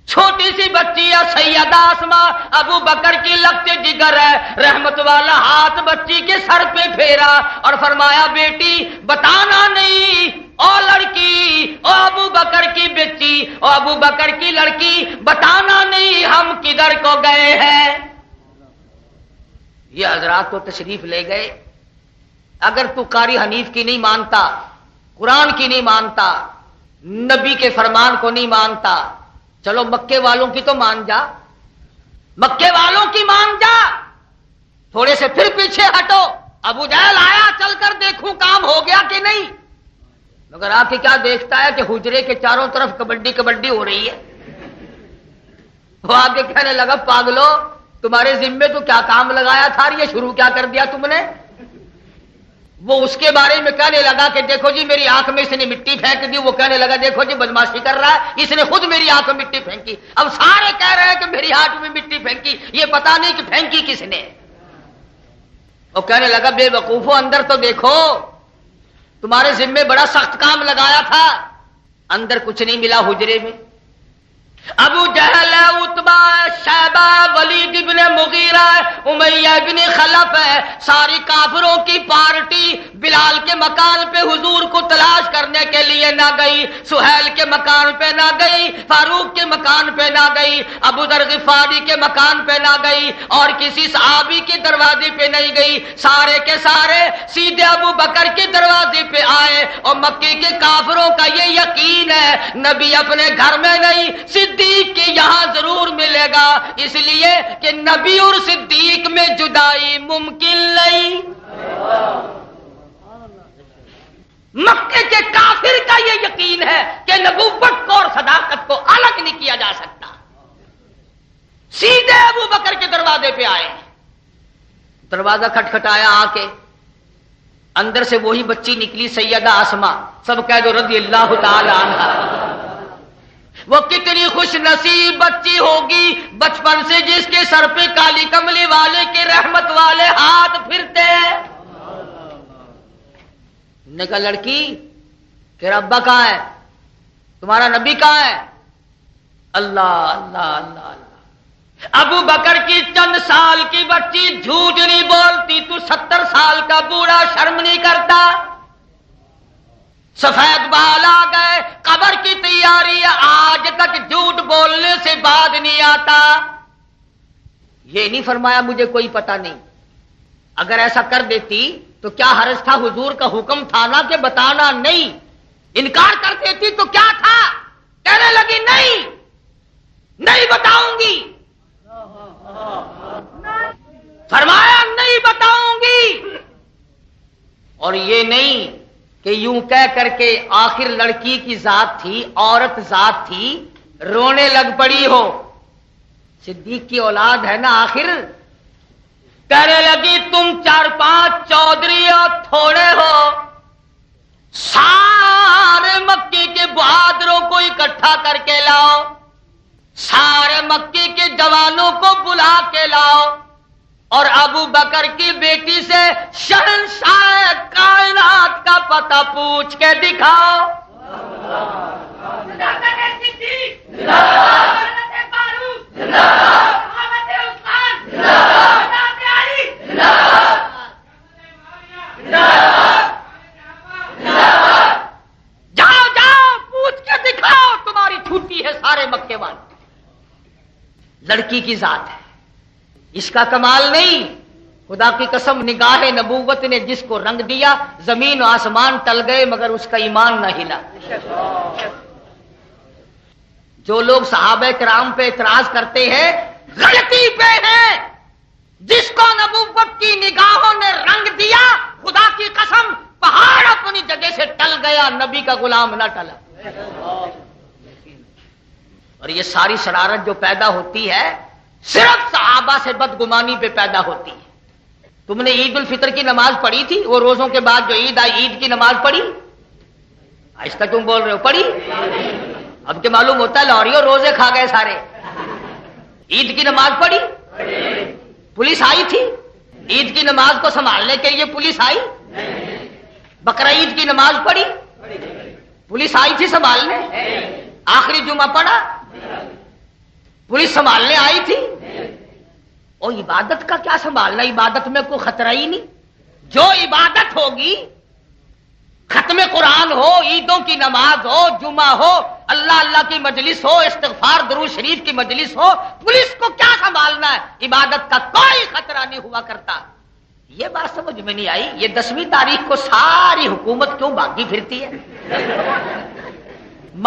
چھوٹی سی بچی ہے سیدہ اسماء ابو بکر کی لگتے جگر ہے، رحمت والا ہاتھ بچی کے سر پہ پھیرا اور فرمایا بیٹی بتانا نہیں، او لڑکی، او ابو بکر کی بچی، او ابو بکر کی لڑکی بتانا نہیں ہم کدھر کو گئے ہیں. یہ حضرات تو تشریف لے گئے. اگر تو قاری حنیف کی نہیں مانتا، قرآن کی نہیں مانتا، نبی کے فرمان کو نہیں مانتا، چلو مکے والوں کی تو مان جا، مکے والوں کی مان جا. تھوڑے سے پھر پیچھے ہٹو، ابو جہل آیا چل کر دیکھوں کام ہو گیا کہ نہیں. مگر آپ کے کیا دیکھتا ہے کہ حجرے کے چاروں طرف کبڈی کبڈی ہو رہی ہے. وہ آ کے کہنے لگا پاگلو تمہارے ذمے تو کیا کام لگایا تھا اور یہ شروع کیا کر دیا تم نے. وہ اس کے بارے میں کہنے لگا کہ دیکھو جی میری آنکھ میں اس نے مٹی پھینک دی. وہ کہنے لگا دیکھو جی بدماشی کر رہا ہے، اس نے خود میری آنکھ میں مٹی پھینکی. اب سارے کہہ رہے ہیں کہ میری آنکھ میں مٹی پھینکی، یہ پتا نہیں کہ پھینکی کس نے. وہ کہنے لگا بے وقوفو اندر تو دیکھو، تمہارے ذمے بڑا سخت کام لگایا تھا. اندر کچھ نہیں ملا حجرے میں. ابو جہل ہے، عتبہ ہے، شیبہ ہے، ولید ابن مغیرہ ہے، امیہ ابن خلف ہے. ساری کافروں کی پارٹی بلال کے مکان پہ حضور کو تلاش کرنے کے لیے نہ گئی، سہیل کے مکان پہ نہ گئی، فاروق کے مکان پہ نہ گئی، ابو ذر غفاری کے مکان پہ نہ گئی، اور کسی صحابی کے دروازے پہ نہیں گئی. سارے کے سارے سیدھے ابو بکر کے دروازے پہ آئے. اور مکے کے کافروں کا یہ یقین ہے نبی اپنے گھر میں نہیں، صدیق کے یہاں ضرور ملے گا، اس لیے کہ نبی اور صدیق میں جدائی ممکن نہیں. مکے کے کافر کا یہ یقین ہے کہ نبوت کو اور صداقت کو الگ نہیں کیا جا سکتا. سیدھے ابو بکر کے دروازے پہ آئے، دروازہ کھٹکھٹایا، آ کے اندر سے وہی بچی نکلی سیدہ اسماء، سب کہہ دو رضی اللہ تعالی عنہا. وہ کتنی خوش نصیب بچی ہوگی بچپن سے جس کے سر پہ کالی کملی والے کے رحمت والے ہاتھ پھرتے ہیں. نے کہا لڑکی تیرا ابا کہاں ہے، تمہارا نبی کہاں ہے؟ اللہ اللہ اللہ اللہ. ابو بکر کی چند سال کی بچی جھوٹ نہیں بولتی، تو 70 سال کا بوڑھا شرم نہیں کرتا. سفید بال آ گئے، قبر کی تیاری ہے، آج تک جھوٹ بولنے سے بعد نہیں آتا. یہ نہیں فرمایا مجھے کوئی پتہ نہیں. اگر ایسا کر دیتی تو کیا حرج تھا، حضور کا حکم تھا نا کہ بتانا نہیں. انکار کر دیتی تو کیا تھا، کہنے لگی نہیں نہیں بتاؤں گی. فرمایا نہیں بتاؤں گی. اور یہ نہیں کہ یوں کہہ کر کے آخر لڑکی کی ذات تھی، عورت ذات تھی، رونے لگ پڑی ہو. صدیق کی اولاد ہے نا آخر. کہنے لگی تم 4-5 چودھری اور تھوڑے ہو، سارے مکے کے بہادروں کو اکٹھا کر کے لاؤ، سارے مکے کے جوانوں کو بلا کے لاؤ، اور ابو بکر کی بیٹی سے شہنشاہ کائنات کا پتہ پوچھ کے دکھاؤ. جاؤ جاؤ پوچھ کے دکھاؤ، تمہاری چھٹی ہے سارے مکے والے. لڑکی کی ذات ہے، اس کا کمال نہیں. خدا کی قسم نگاہ نبوت نے جس کو رنگ دیا، زمین و آسمان ٹل گئے مگر اس کا ایمان نہ ہلا. جو لوگ صحابہ کرام پہ اعتراض کرتے ہیں غلطی پہ ہیں. جس کو نبوت کی نگاہوں نے رنگ دیا، خدا کی قسم پہاڑ اپنی جگہ سے ٹل گیا، نبی کا غلام نہ ٹلا. اور یہ ساری شرارت جو پیدا ہوتی ہے صرف صحابہ سے بدگمانی پہ پیدا ہوتی ہے۔ تم نے عید الفطر کی نماز پڑھی تھی؟ وہ روزوں کے بعد جو عید آئی، عید کی نماز پڑھی؟ آہستہ تم بول رہے ہو، پڑھی؟ اب کہ معلوم ہوتا ہے لاہوریوں روزے کھا گئے سارے۔ عید کی نماز پڑھی؟ پولیس آئی تھی؟ عید کی نماز کو سنبھالنے کے لیے پولیس آئی؟ بقرہ عید کی نماز پڑھی؟ پولیس آئی تھی سنبھالنے؟ آخری جمعہ پڑھا؟ پولیس سنبھالنے آئی تھی؟ اور عبادت کا کیا سنبھالنا؟ عبادت میں کوئی خطرہ ہی نہیں۔ جو عبادت ہوگی، ختم قرآن ہو، عیدوں کی نماز ہو، جمعہ ہو، اللہ اللہ کی مجلس ہو، استغفار درود شریف کی مجلس ہو، پولیس کو کیا سنبھالنا ہے؟ عبادت کا کوئی خطرہ نہیں ہوا کرتا۔ یہ بات سمجھ میں نہیں آئی، یہ 10ویں تاریخ کو ساری حکومت کیوں بھاگی پھرتی ہے؟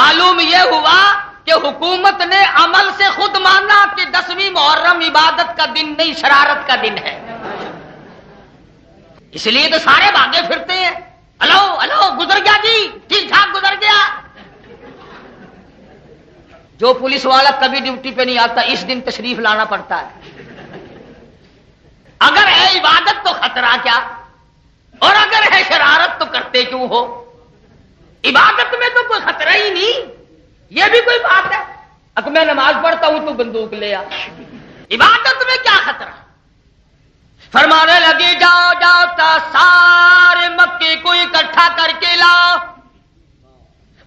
معلوم یہ ہوا کہ حکومت نے عمل سے خود مانا کہ 10ویں محرم عبادت کا دن نہیں، شرارت کا دن ہے، اس لیے تو سارے بھاگے پھرتے ہیں۔ ہلو ہلو، گزر گیا جی، ٹھیک ٹھاک گزر گیا۔ جو پولیس والا کبھی ڈیوٹی پہ نہیں آتا، اس دن تشریف لانا پڑتا ہے۔ اگر ہے عبادت تو خطرہ کیا، اور اگر ہے شرارت تو کرتے کیوں ہو؟ عبادت میں تو کوئی خطرہ ہی نہیں، یہ بھی کوئی بات ہے؟ اگر میں نماز پڑھتا ہوں تو بندوق لے آ، عبادت میں کیا خطرہ؟ فرمانے لگے جاؤ جاؤ سارے مکے کو اکٹھا کر کے لاؤ۔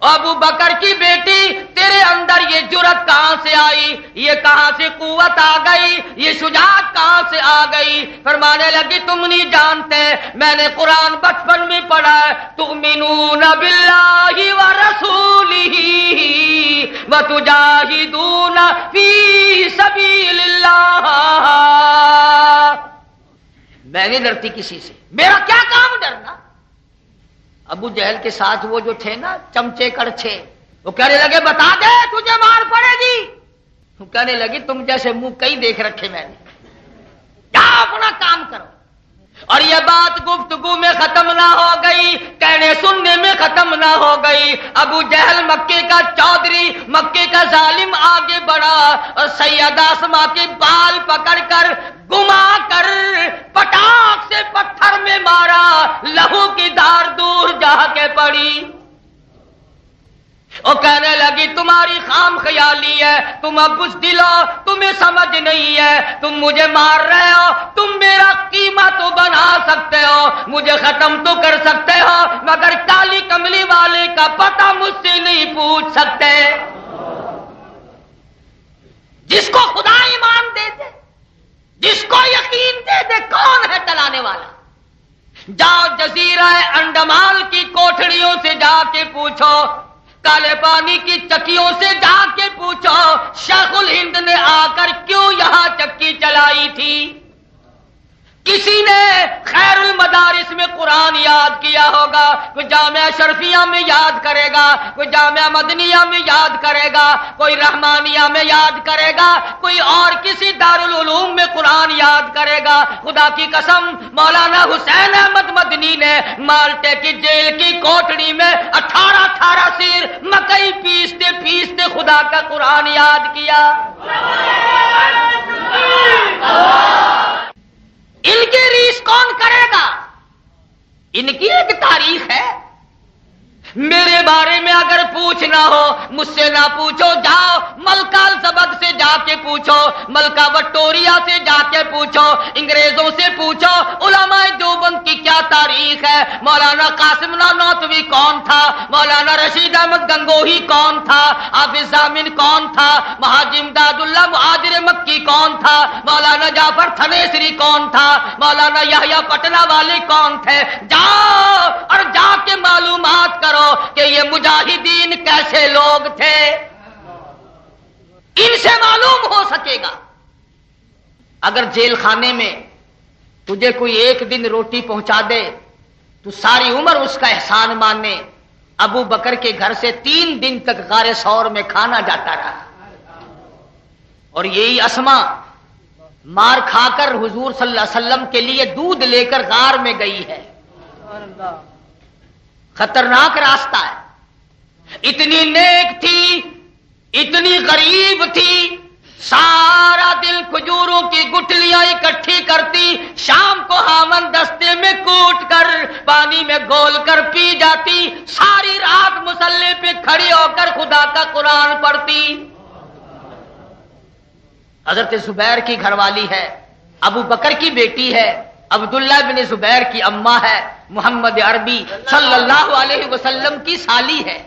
ابو بکر کی بیٹی، تیرے اندر یہ جرت کہاں سے آئی؟ یہ کہاں سے قوت آ گئی؟ یہ شجاعت کہاں سے آ گئی؟ فرمانے لگی تم نہیں جانتے، میں نے قرآن بچپن میں پڑھا ہے، تؤمنون باللہ ورسولہ وتجاہدون فی سبیل اللہ۔ میں نہیں ڈرتی کسی سے، میرا کیا کام ڈرنا؟ ابو جہل کے ساتھ وہ جو تھے نا چمچے کڑچھے، وہ کہنے لگے بتا دے تجھے مار پڑے گی۔ وہ کہنے لگی تم جیسے منہ کئی دیکھ رکھے میں نے، کیا اپنا کام کرو۔ اور یہ بات گفتگو میں ختم نہ ہو گئی، کہنے سننے میں ختم نہ ہو گئی۔ ابو جہل مکے کا چودھری، مکے کا ظالم آگے بڑھا اور سیدہ اسماء کے بال پکڑ کر گما کر پٹاخ سے پتھر میں مارا، لہو کی دھار دور جا کے پڑی۔ وہ کہنے لگی تمہاری خام خیالی ہے، تم اب بزدل ہو، تمہیں سمجھ نہیں ہے، تم مجھے مار رہے ہو، تم میرا قیمہ تو بنا سکتے ہو، مجھے ختم تو کر سکتے ہو، مگر کالی کملی والے کا پتہ مجھ سے نہیں پوچھ سکتے۔ جس کو خدا ایمان دے دے، جس کو یقین دے دے، کون ہے چلانے والا؟ جاؤ جزیرہ انڈمان کی کوٹھڑیوں سے جا کے پوچھو، کالے پانی کی چکیوں سے جا کے پوچھو، شیخ الہند نے آ کر کیوں یہاں چکی چلائی تھی؟ کسی نے خیر المدارس میں قرآن یاد کیا ہوگا، کوئی جامعہ شرفیہ میں یاد کرے گا، کوئی جامعہ مدنیہ میں یاد کرے گا، کوئی رحمانیہ میں یاد کرے گا، کوئی اور کسی دارالعلوم میں قرآن یاد کرے گا۔ خدا کی قسم مولانا حسین احمد مدنی نے مالٹے کی جیل کی کوٹڑی میں 18 سیر مکئی پیستے پیستے خدا کا قرآن یاد کیا۔ ان کی ریس کون کرے گا؟ ان کی ایک تاریخ ہے۔ میرے بارے میں اگر پوچھنا ہو مجھ سے نہ پوچھو، جاؤ ملکہ الزبق سے جا کے پوچھو، ملکہ وکٹوریا سے جا کے پوچھو، انگریزوں سے پوچھو علماء دیوبند کی کیا تاریخ ہے، مولانا قاسم نانوتوی کون تھا، مولانا رشید احمد گنگوہی کون تھا، حافظ ضامن کون تھا، مہاجی امداد اللہ مہاجر مکی کون تھا، مولانا جعفر تھنیسری کون تھا، مولانا یحییٰ پٹنہ والے کون تھے۔ جاؤ اور جا کے معلومات کرو کہ یہ مجاہدین کیسے لوگ تھے، ان سے معلوم ہو سکے گا۔ اگر جیل خانے میں تجھے کوئی ایک دن روٹی پہنچا دے تو ساری عمر اس کا احسان مانے۔ ابو بکر کے گھر سے 3 دن تک غار ثور میں کھانا جاتا رہا، اور یہی اسما مار کھا کر حضور صلی اللہ علیہ وسلم کے لیے دودھ لے کر غار میں گئی ہے۔ خطرناک راستہ ہے، اتنی نیک تھی، اتنی غریب تھی، سارا دن کھجوروں کی گٹھلیاں اکٹھی کرتی، شام کو ہامن دستے میں کوٹ کر پانی میں گول کر پی جاتی، ساری رات مصلی پہ کھڑی ہو کر خدا کا قرآن پڑھتی۔ حضرت زبیر کی گھر والی ہے، ابو بکر کی بیٹی ہے، عبداللہ بن زبیر کی اماں ہے، محمد عربی صلی اللہ علیہ وسلم کی سالی ہے۔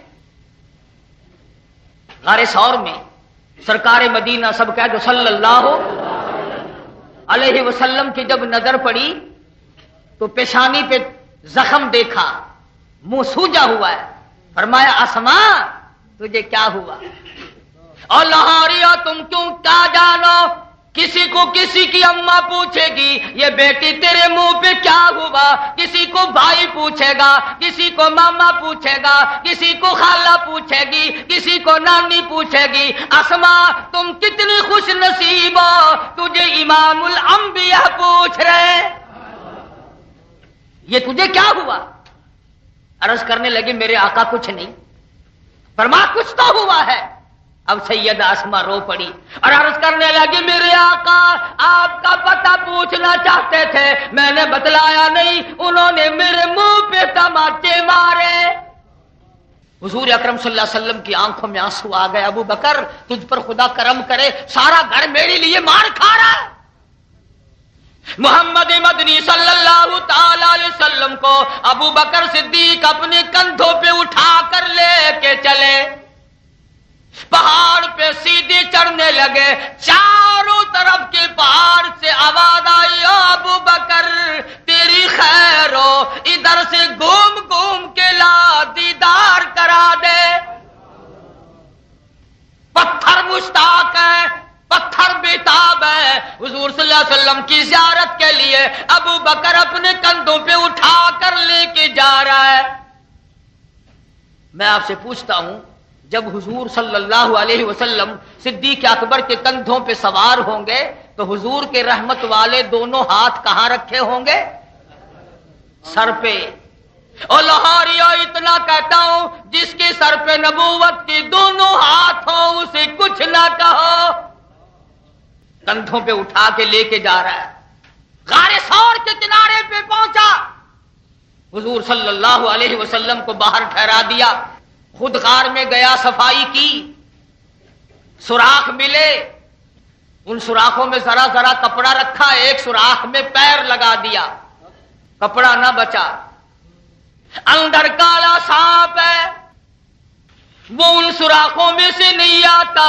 غار ثور میں سرکار مدینہ سب کہہ دو صلی اللہ علیہ وسلم کی جب نظر پڑی تو پیشانی پہ زخم دیکھا، منہ سوجا ہوا ہے، فرمایا اسماء تجھے کیا ہوا؟ اور لاہوریا تم کیوں کیا جانو؟ کسی کو کسی کی اماں پوچھے گی یہ بیٹی تیرے منہ پہ کیا ہوا، کسی کو بھائی پوچھے گا، کسی کو ماما پوچھے گا، کسی کو خالہ پوچھے گی، کسی کو نانی پوچھے گی، اسماء تم کتنی خوش نصیب ہو، تجھے امام الانبیاء پوچھ رہے، یہ تجھے کیا ہوا؟ عرض کرنے لگے میرے آقا کچھ نہیں، فرما کچھ تو ہوا ہے۔ اب سیدہ اسماء رو پڑی اور عرض کرنے لگی میرے آقا آپ کا پتہ پوچھنا چاہتے تھے، میں نے بتلایا نہیں، انہوں نے میرے منہ پہ تماچے مارے۔ حضور اکرم صلی اللہ علیہ وسلم کی آنکھوں میں آنسو آ گئے، ابو بکر تجھ پر خدا کرم کرے، سارا گھر میرے لیے مار کھا رہا ہے۔ محمد مدنی صلی اللہ تعالی علیہ وسلم کو ابو بکر صدیق اپنے کندھوں پہ اٹھا کر لے کے چلے، پہاڑ پہ سیدھے چڑھنے لگے، چاروں طرف کے پہاڑ سے آواز آئی ابو بکر تیری خیر ہو، ادھر سے گھوم گھوم کے لا دیدار کرا دے۔ پتھر مشتاق ہے، پتھر بیتاب ہے، حضور صلی اللہ علیہ وسلم کی زیارت کے لیے ابو بکر اپنے کندھوں پہ اٹھا کر لے کے جا رہا ہے۔ میں آپ سے پوچھتا ہوں جب حضور صلی اللہ علیہ وسلم صدیق اکبر کے کندھوں پہ سوار ہوں گے تو حضور کے رحمت والے دونوں ہاتھ کہاں رکھے ہوں گے؟ سر پہ۔ اور لاہوریا اتنا کہتا ہوں جس کے سر پہ نبوت کے دونوں ہاتھ ہوں اسے کچھ نہ کہو، کندھوں پہ اٹھا کے لے کے جا رہا ہے۔ غار ثور کے کنارے پہ پہنچا، حضور صلی اللہ علیہ وسلم کو باہر ٹھہرا دیا، خود غار میں گیا، صفائی کی، سوراخ ملے، ان سوراخوں میں ذرا ذرا کپڑا رکھا، ایک سوراخ میں پیر لگا دیا، کپڑا نہ بچا، اندر کالا سانپ ہے، وہ ان سوراخوں میں سے نہیں آتا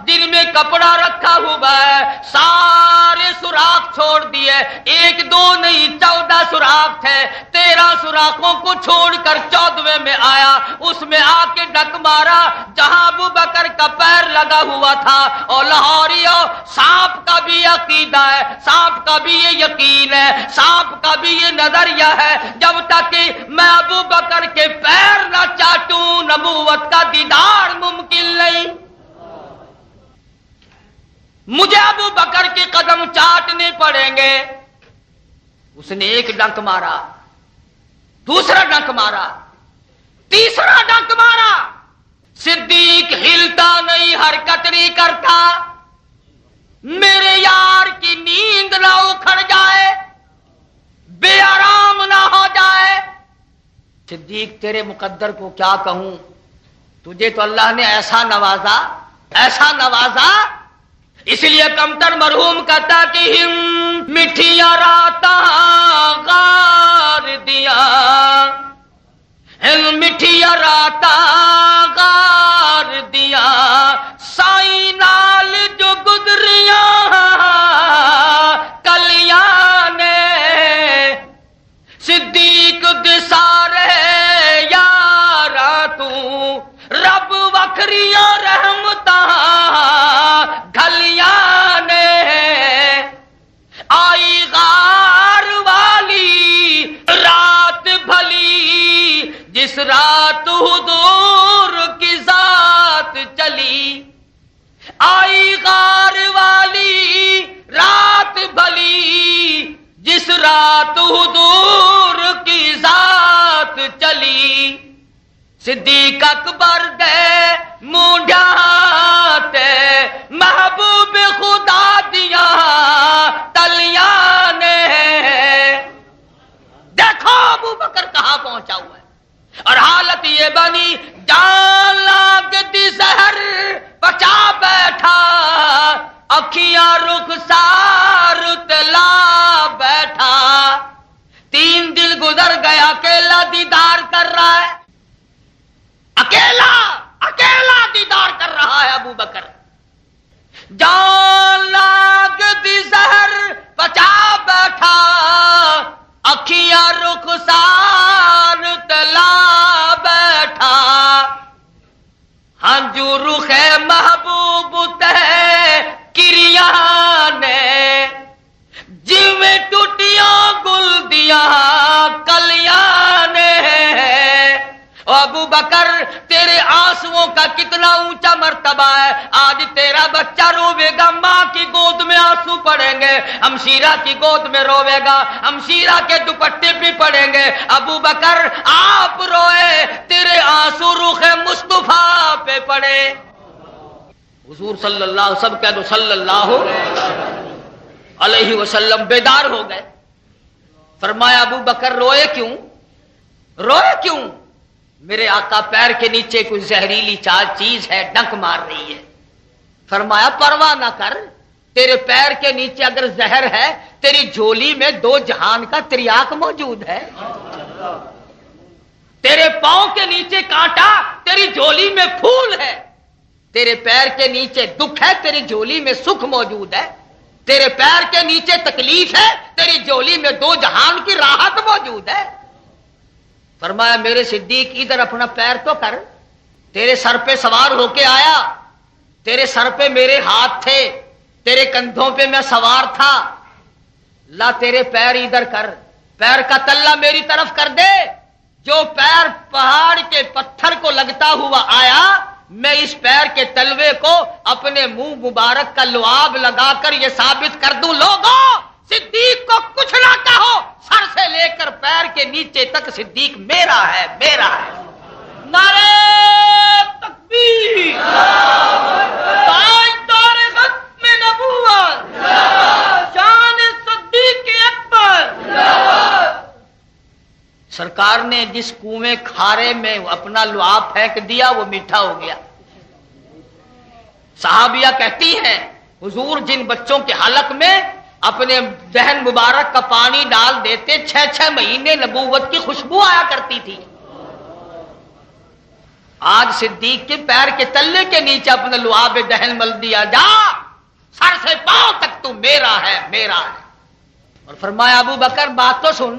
جن میں کپڑا رکھا ہوا ہے، سارے سوراخ چھوڑ دیے، ایک دو نہیں 14 سوراخ تھے، 13 سوراخوں کو چھوڑ کر 14ویں میں آیا، اس میں آ کے ڈک مارا جہاں ابو بکر کا پیر لگا ہوا تھا۔ اور لاہوریو سانپ کا بھی عقیدہ ہے، سانپ کا بھی یہ یقین ہے، سانپ کا بھی یہ نظریہ ہے، جب تک کہ میں ابو بکر کے پیر نہ چاٹوں نبوت کا دیدار ممکن نہیں، مجھے ابو بکر کے قدم چاٹنے پڑیں گے۔ اس نے ایک ڈنک مارا، دوسرا ڈنک مارا، تیسرا ڈنک مارا، صدیق ہلتا نہیں، حرکت نہیں کرتا، میرے یار کی نیند نہ اکھڑ جائے، بے آرام نہ ہو جائے۔ صدیق تیرے مقدر کو کیا کہوں، تجھے تو اللہ نے ایسا نوازا، ایسا نوازا، اس لیے کمتر مرحوم کہتا کہ ہم مٹھیاں راتا غار دیا، ہم مٹھیاں راتا غار دیا، سائی نال جو گزریاں کلیاں نے، صدیق دسارے یاراں تو رب وکھریاں رحمتاں گھلیاں نے، آئی غار والی رات بھلی جس رات حضور کی ذات چلی، آئی غار والی رات بھلی جس رات حضور کی ذات چلی، صدیق اکبر دے مونڈھاتے محبوب جان لاگتی زہر بچا بیٹھا اکھیاں رخسار تلا بیٹھا ہنجو رخ محبوب تے کریاں نے جویں ٹوٹیاں گل دیاں کلیاں نے ابو بکر تیرے آنسوؤں کا کتنا اونچا مرتبہ ہے. آج تیرا بچہ روے گا ماں کی گود میں آنسو پڑیں گے, ہمشیرہ کی گود میں روے گا, ہمشیرہ کے دوپٹے پہ پڑیں گے. ابو بکر آپ روئے تیرے آنسو رخ مصطفیٰ پہ پڑے. حضور صلی اللہ علیہ وسلم کہہ دو صلی اللہ علیہ وسلم بیدار ہو گئے. فرمایا ابو بکر روئے کیوں؟ روئے کیوں؟ میرے آقا پیر کے نیچے کوئی زہریلی چیز ہے, ڈنک مار رہی ہے. فرمایا پرواہ نہ کر, تیرے پیر کے نیچے اگر زہر ہے تیری جھولی میں دو جہان کا تریاک موجود ہے. تیرے پاؤں کے نیچے کانٹا تیری جھولی میں پھول ہے. تیرے پیر کے نیچے دکھ ہے تیری جھولی میں سکھ موجود ہے. تیرے پیر کے نیچے تکلیف ہے تیری جھولی میں دو جہان کی راحت موجود ہے. فرمایا میرے صدیق ادھر اپنا پیر تو کر, تیرے سر پہ سوار ہو کے آیا, تیرے سر پہ میرے ہاتھ تھے, تیرے کندھوں پہ میں سوار تھا. لا تیرے پیر ادھر کر, پیر کا تلہ میری طرف کر دے. جو پیر پہاڑ کے پتھر کو لگتا ہوا آیا, میں اس پیر کے تلوے کو اپنے منہ مبارک کا لعاب لگا کر یہ ثابت کر دوں لوگوں صدیق کو کچھ نہ کہو, سر سے لے کر پیر کے نیچے تک صدیق میرا ہے, میرا ہے. نعرہ تکبیر, تاجدار ختم نبوت, شان صدیق اکبر. سرکار نے جس کنویں کھارے میں اپنا لعاب پھینک دیا وہ میٹھا ہو گیا. صحابیہ کہتی ہیں حضور جن بچوں کے حلق میں اپنے دہن مبارک کا پانی ڈال دیتے 6 مہینے نبوت کی خوشبو آیا کرتی تھی. آج صدیق کے پیر کے تلے کے نیچے اپنا لعاب دہن مل دیا. جا سر سے پاؤں تک تو میرا ہے, میرا ہے. اور فرمایا ابو بکر بات تو سن,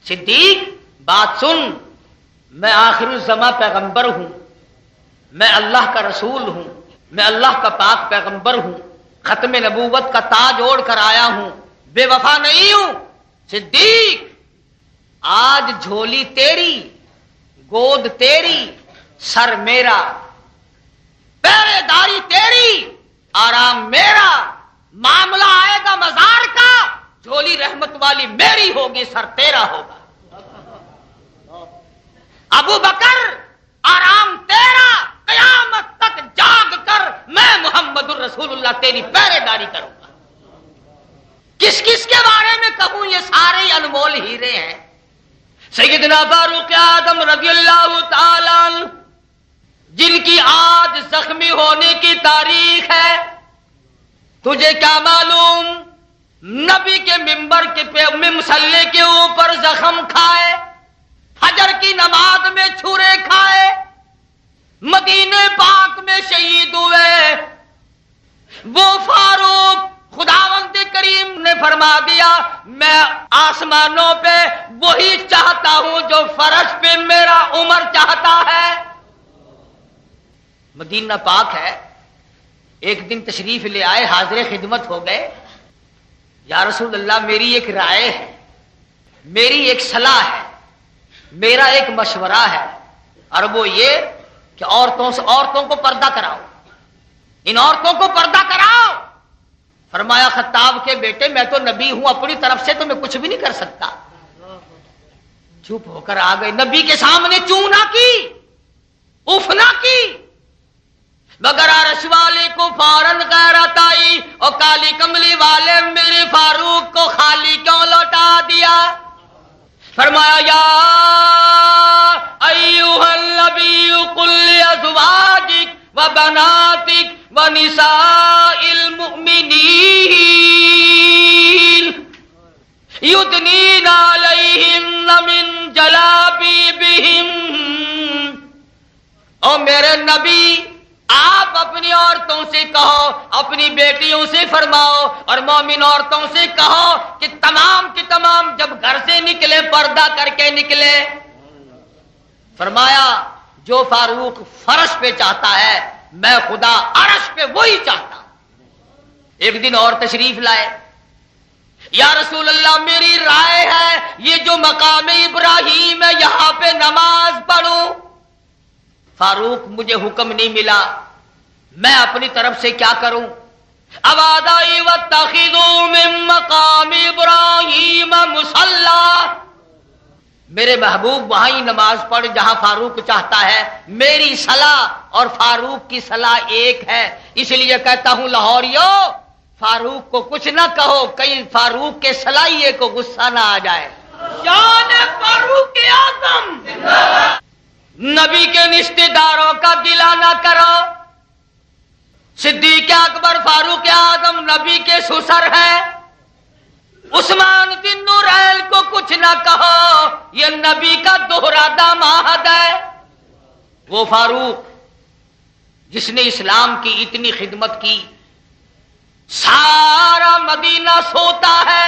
صدیق بات سن, میں آخر الزماں پیغمبر ہوں, میں اللہ کا رسول ہوں, میں اللہ کا پاک پیغمبر ہوں, ختم نبوت کا تاج اوڑھ کر آیا ہوں, بے وفا نہیں ہوں. صدیق آج جھولی تیری, گود تیری, سر میرا, پہرے داری تیری, آرام میرا. معاملہ آئے گا مزار کا, جھولی رحمت والی میری ہوگی, سر تیرا ہوگا. ابو بکر آرام تیرا, قیامت تک جاگ کر میں محمد الرسول اللہ تیری پہرے داری کروں گا. کس کس کے بارے میں کہوں, یہ سارے انمول ہیرے ہیں. سیدنا فاروق اعظم رضی اللہ تعالی عنہ جن کی آج زخمی ہونے کی تاریخ ہے, تجھے کیا معلوم نبی کے ممبر کے مصلی کے اوپر زخم کھائے, حجر کی نماز میں چھرے کھائے, مدینے پاک میں شہید ہوئے. وہ فاروق خداوند کریم نے فرما دیا میں آسمانوں پہ وہی چاہتا ہوں جو فرش پہ میرا عمر چاہتا ہے. مدینہ پاک ہے. ایک دن تشریف لے آئے, حاضر خدمت ہو گئے. یا رسول اللہ میری ایک رائے ہے, میری ایک صلاح ہے, میرا ایک مشورہ ہے, اور وہ یہ کہ عورتوں کو پردہ کراؤ, ان عورتوں کو پردہ کراؤ. فرمایا خطاب کے بیٹے میں تو نبی ہوں, اپنی طرف سے تو میں کچھ بھی نہیں کر سکتا. چپ ہو کر آ گئے. نبی کے سامنے چوں نہ کی, اف نہ کی, مگر عرش والے کو فوراً غیرت آئی, اور کالی کملی والے میرے فاروق کو خالی کیوں لوٹا دیا. فرمایا یا ایھا النبی قل لازواجک وبناتک ونساء المؤمنین یدنین علیہن من جلابیبہن. او میرے نبی آپ اپنی عورتوں سے کہو، اپنی بیٹیوں سے فرماؤ اور مومن عورتوں سے کہو کہ تمام کی تمام جب گھر سے نکلے پردہ کر کے نکلے۔ فرمایا جو فاروق فرش پہ چاہتا ہے میں خدا عرش پہ وہی چاہتا ہوں۔ ایک دن اور تشریف لائے، یا رسول اللہ میری رائے ہے یہ جو مقام ابراہیم ہے یہاں پہ نماز پڑھوں۔ فاروق مجھے حکم نہیں ملا، میں اپنی طرف سے کیا کروں؟ اوادائی واتخذوا من مقام ابراہیم مصلی، میرے محبوب وہاں ہی نماز پڑھ جہاں فاروق چاہتا ہے۔ میری صلاح اور فاروق کی صلاح ایک ہے، اس لیے کہتا ہوں لاہوریو فاروق کو کچھ نہ کہو، کہیں فاروق کے صلاحیے کو غصہ نہ آ جائے۔ شان فاروق اعظم، نبی کے رشتے داروں کا گلہ نہ کرو۔ صدیق اکبر فاروق اعظم نبی کے سسر ہیں، عثمان بن نورین کو کچھ نہ کہو، یہ نبی کا دوہرا داماد ہے۔ وہ فاروق جس نے اسلام کی اتنی خدمت کی، سارا مدینہ سوتا ہے،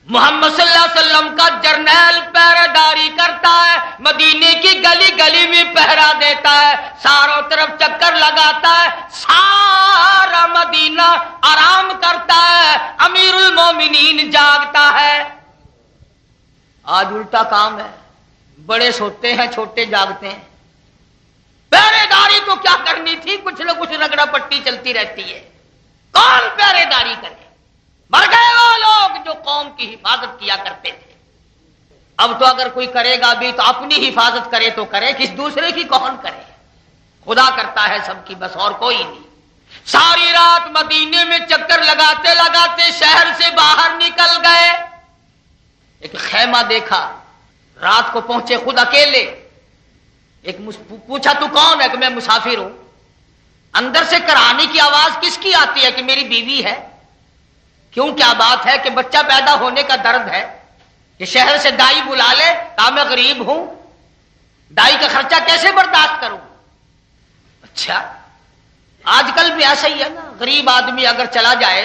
محمد صلی اللہ علیہ وسلم کا جرنیل پہرے داری کرتا ہے، مدینے کی گلی گلی میں پہرا دیتا ہے، چاروں طرف چکر لگاتا ہے، سارا مدینہ آرام کرتا ہے، امیر المومنین جاگتا ہے۔ آج الٹا کام ہے، بڑے سوتے ہیں چھوٹے جاگتے ہیں۔ پہرے داری تو کیا کرنی تھی، کچھ نہ کچھ رگڑا پٹی چلتی رہتی ہے، کون پہرے داری کرے؟ مر گئے وہ لوگ جو قوم کی حفاظت کیا کرتے تھے۔ اب تو اگر کوئی کرے گا بھی تو اپنی حفاظت کرے تو کرے، کس دوسرے کی کون کرے؟ خدا کرتا ہے سب کی، بس اور کوئی نہیں۔ ساری رات مدینے میں چکر لگاتے لگاتے شہر سے باہر نکل گئے، ایک خیمہ دیکھا، رات کو پہنچے خود اکیلے۔ ایک پوچھا تو کون ہے؟ کہ میں مسافر ہوں۔ اندر سے کرانے کی آواز کس کی آتی ہے؟ کہ میری بیوی ہے۔ کیوں کیا بات ہے؟ کہ بچہ پیدا ہونے کا درد ہے، کہ شہر سے دائی بلا لے، کہا میں غریب ہوں، دائی کا خرچہ کیسے برداشت کروں؟ اچھا آج کل بھی ایسا ہی ہے نا، غریب آدمی اگر چلا جائے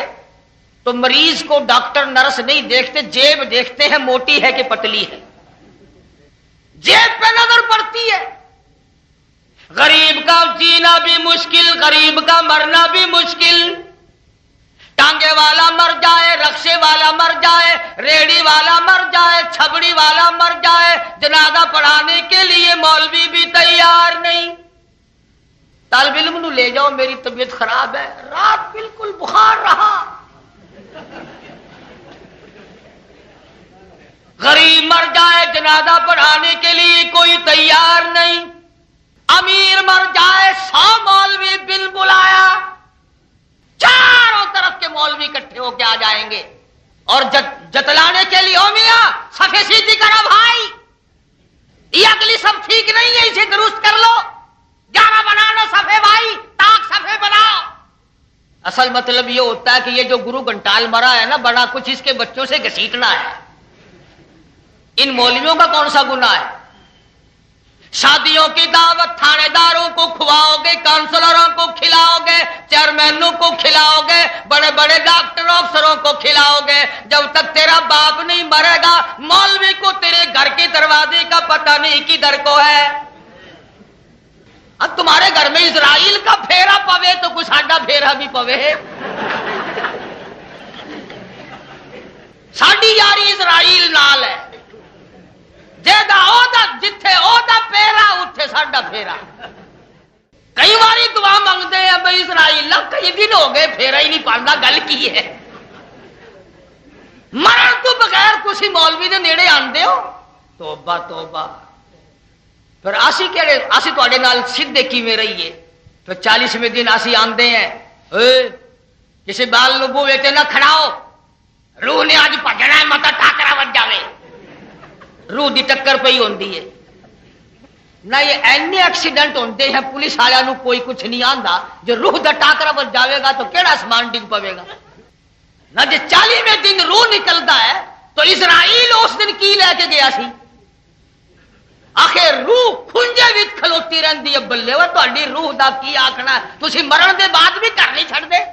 تو مریض کو ڈاکٹر نرس نہیں دیکھتے، جیب دیکھتے ہیں موٹی ہے کہ پتلی ہے، جیب پہ نظر پڑتی ہے۔ غریب کا جینا بھی مشکل، غریب کا مرنا بھی مشکل۔ ٹانگے والا مر جائے، رکشے والا مر جائے، ریڑی والا مر جائے، چھبڑی والا مر جائے، جنازہ پڑھانے کے لیے مولوی بھی تیار نہیں۔ طالب علم نو لے جاؤ میری طبیعت خراب ہے، رات بالکل بخار رہا، غریب مر جائے جنازہ پڑھانے کے لیے کوئی تیار نہیں، امیر مر جائے 100 مولوی بل بلایا، چاروں طرف کے مولوی اکٹھے ہو کے آ جائیں گے اور جتلانے کے لیے، او میاں صفے سیدھی کرو بھائی، یہ اگلی سب ٹھیک نہیں ہے، اسے درست کر لو، 11 بنا لو صفے بھائی، تاک صفے بناؤ۔ اصل مطلب یہ ہوتا ہے کہ یہ جو گرو گھنٹال مرا ہے نا، بڑا کچھ اس کے بچوں سے گھسیٹنا ہے۔ ان مولویوں کا کون سا گناہ ہے؟ شادیوں کی دعوت تھانے داروں کو کھواؤ گے، کاؤنسلروں کو کھلاؤ گے، چیئرمینوں کو کھلاؤ گے، بڑے بڑے ڈاکٹروں افسروں کو کھلاؤ گے، جب تک تیرا باپ نہیں مرے گا مولوی کو تیرے گھر کے دروازے کا پتہ نہیں کدھر کو ہے۔ اب تمہارے گھر میں اسرائیل کا پھیرا پوے تو کچھ ساڈا پھیرا بھی پوے، ساڈی یاری اسرائیل نال ہے، جتھے اودا پھیرا اتھے ساڈا پھیرا۔ کئی باری دعا منگتے ہیں بھائی اسرائیل، کئی دن ہو گئے پھیرا ہی نہیں پڑتا، گل کی ہے؟ مرن تو بغیر کسی مولوی دے نیڑے آندے ہو، توبہ توبہ۔ پھر اسی کہڑے، اسی تواڈے نال سیدھے کیویں رہیے؟ پھر 40ویں دن اسی آندے ہیں، کسی بال نبو ویتے نہ کھڑاؤ، روح نے اج بھجنا ہے، متا ٹاکرا وج جاوے، روح دی ٹکر پئی ہوندی ہے نہ۔ یہ اینے ایکسیڈنٹ ہوندے ہیں پولیس والوں نو کوئی کچھ نہیں آندا، جو روح دا ٹاکرا وج جاوے گا تو کیڑا آسمان ڈگ پوے گا نہ۔ جے 40ویں دن روح نکلدا ہے تو اسرائیل اس دن کی لے کے گیا سی؟ آخر روح خنجے وچ کھلوتی رہندی ہے بلے وا تہاڈی روح دا کی آکھنا تسی مرن دے بعد بھی گھر نہیں چھڈ دے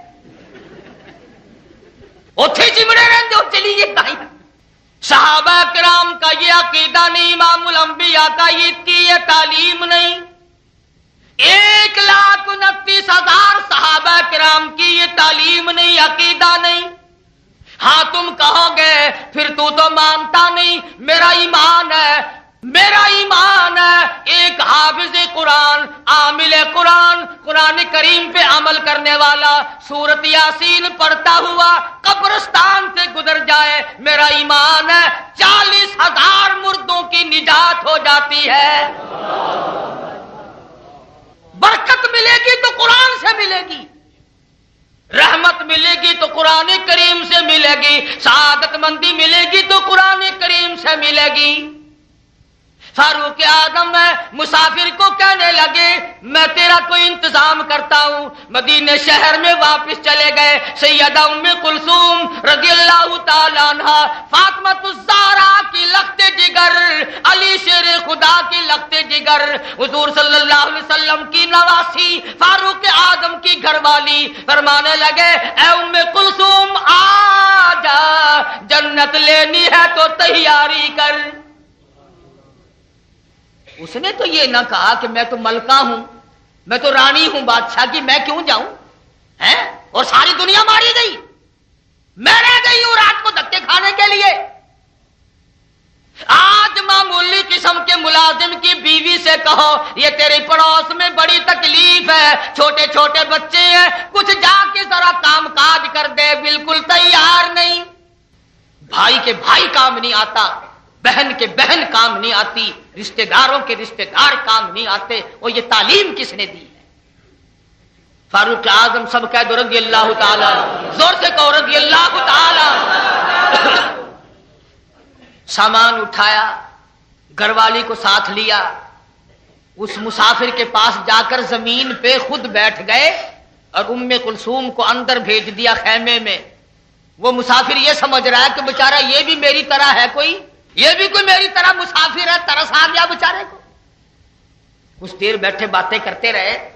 اوتھے چمڑے رہندے ہو چلیے کہیں صحابہ کرام کا یہ عقیدہ نہیں امام الانبیاء کا یہ تعلیم نہیں 1,29,000 صحابہ کرام کی یہ تعلیم نہیں عقیدہ نہیں ہاں تم کہو گے پھر تو مانتا نہیں میرا ایمان ہے میرا ایمان ہے ایک حافظ قرآن عامل قرآن قرآن کریم پہ عمل کرنے والا سورت یاسین پڑھتا ہوا قبرستان سے گزر جائے میرا ایمان ہے 40,000 مردوں کی نجات ہو جاتی ہے برکت ملے گی تو قرآن سے ملے گی رحمت ملے گی تو قرآن کریم سے ملے گی سعادت مندی ملے گی تو قرآن کریم سے ملے گی فاروق اعظم مسافر کو کہنے لگے میں تیرا کوئی انتظام کرتا ہوں مدینے شہر میں واپس چلے گئے سیدہ ام کلثوم رضی اللہ تعالی عنہ فاطمہ الزہرا کی لخت جگر علی شیر خدا کی لخت جگر حضور صلی اللہ علیہ وسلم کی نواسی فاروق اعظم کی گھر والی فرمانے لگے اے ام کلثوم آ جا جنت لینی ہے تو تیاری کر اس نے تو یہ نہ کہا کہ میں تو ملکہ ہوں میں تو رانی ہوں بادشاہ کی میں کیوں جاؤں اور ساری دنیا ماری گئی میں رہ گئی ہوں رات کو دھکے کھانے کے لیے آج معمولی قسم کے ملازم کی بیوی سے کہو یہ تیرے پڑوس میں بڑی تکلیف ہے چھوٹے چھوٹے بچے ہیں کچھ جا کے ذرا کام کاج کر دے بالکل تیار نہیں بھائی کے بھائی کام نہیں آتا بہن کے بہن کام نہیں آتی رشتہ داروں کے رشتہ دار کام نہیں آتے اور یہ تعلیم کس نے دی ہے فاروق اعظم سب کہہ دو رضی اللہ تعالی زور سے کہو رضی اللہ تعالی سامان اٹھایا گھر والی کو ساتھ لیا اس مسافر کے پاس جا کر زمین پہ خود بیٹھ گئے اور ام کلثوم کو اندر بھیج دیا خیمے میں وہ مسافر یہ سمجھ رہا ہے کہ بیچارہ یہ بھی میری طرح ہے کوئی یہ بھی کوئی میری طرح مسافر ہے ترس آ گیا بیچارے کو کچھ دیر بیٹھے باتیں کرتے رہے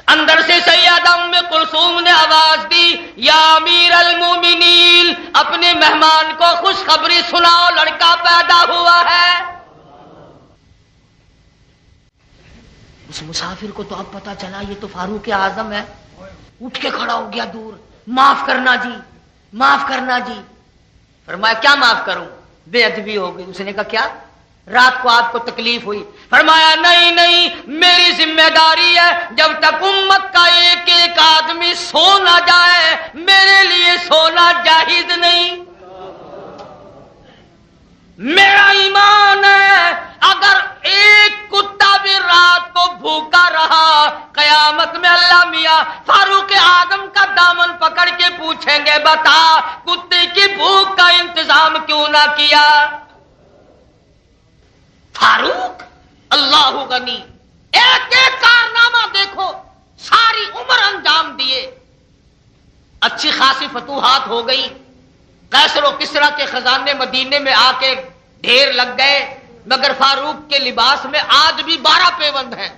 اندر سے سیدہ ام کلثوم نے آواز دی یا امیر المومنین اپنے مہمان کو خوشخبری سناؤ لڑکا پیدا ہوا ہے اس مسافر کو تو اب پتا چلا یہ تو فاروق اعظم ہے اٹھ کے کھڑا ہو گیا دور معاف کرنا جی معاف کرنا جی فرمایا کیا معاف کروں بے ادبی ہو گئی اس نے کہا کیا رات کو آپ کو تکلیف ہوئی فرمایا نہیں نہیں میری ذمہ داری ہے جب تک امت کا ایک ایک آدمی سو نہ جائے میرے لیے سونا جائز نہیں میرا ایمان ہے اگر ایک کتا بھی رات کو بھوکا رہا قیامت میں اللہ میاں فاروق اعظم کا دامن پکڑ کے پوچھیں گے بتا کتے کی بھوک کا انتظام کیوں نہ کیا فاروق اللہ غنی ایک ایک کارنامہ دیکھو ساری عمر انجام دیے اچھی خاصی فتوحات ہو گئی قیصر و کسریٰ کے خزانے مدینے میں آ کے ڈھیر لگ گئے مگر فاروق کے لباس میں آج بھی 12 پیوند ہیں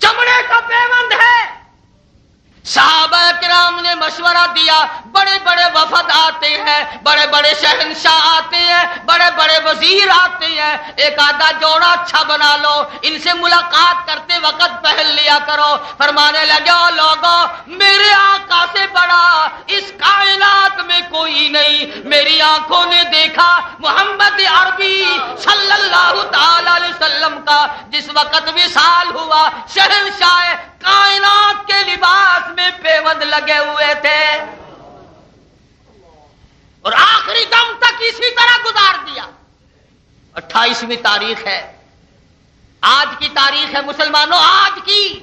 چمڑے کا پیوند ہے صحابہ کرام نے مشورہ دیا بڑے بڑے وفد آتے ہیں بڑے بڑے شہنشاہ آتے ہیں بڑے بڑے وزیر آتے ہیں ایک آدھا جوڑا اچھا بنا لو ان سے ملاقات کرتے وقت پہن لیا کرو فرمانے لگے او لوگو میرے آقا سے بڑا اس کائنات میں کوئی نہیں میری آنکھوں نے دیکھا محمد عربی صلی اللہ تعالی علیہ وسلم کا جس وقت وصال ہوا شہنشاہ کائنات کے لباس میں پیوند لگے ہوئے تھے اور آخری دم تک اسی طرح گزار دیا 28ویں تاریخ ہے آج کی تاریخ ہے مسلمانوں آج کی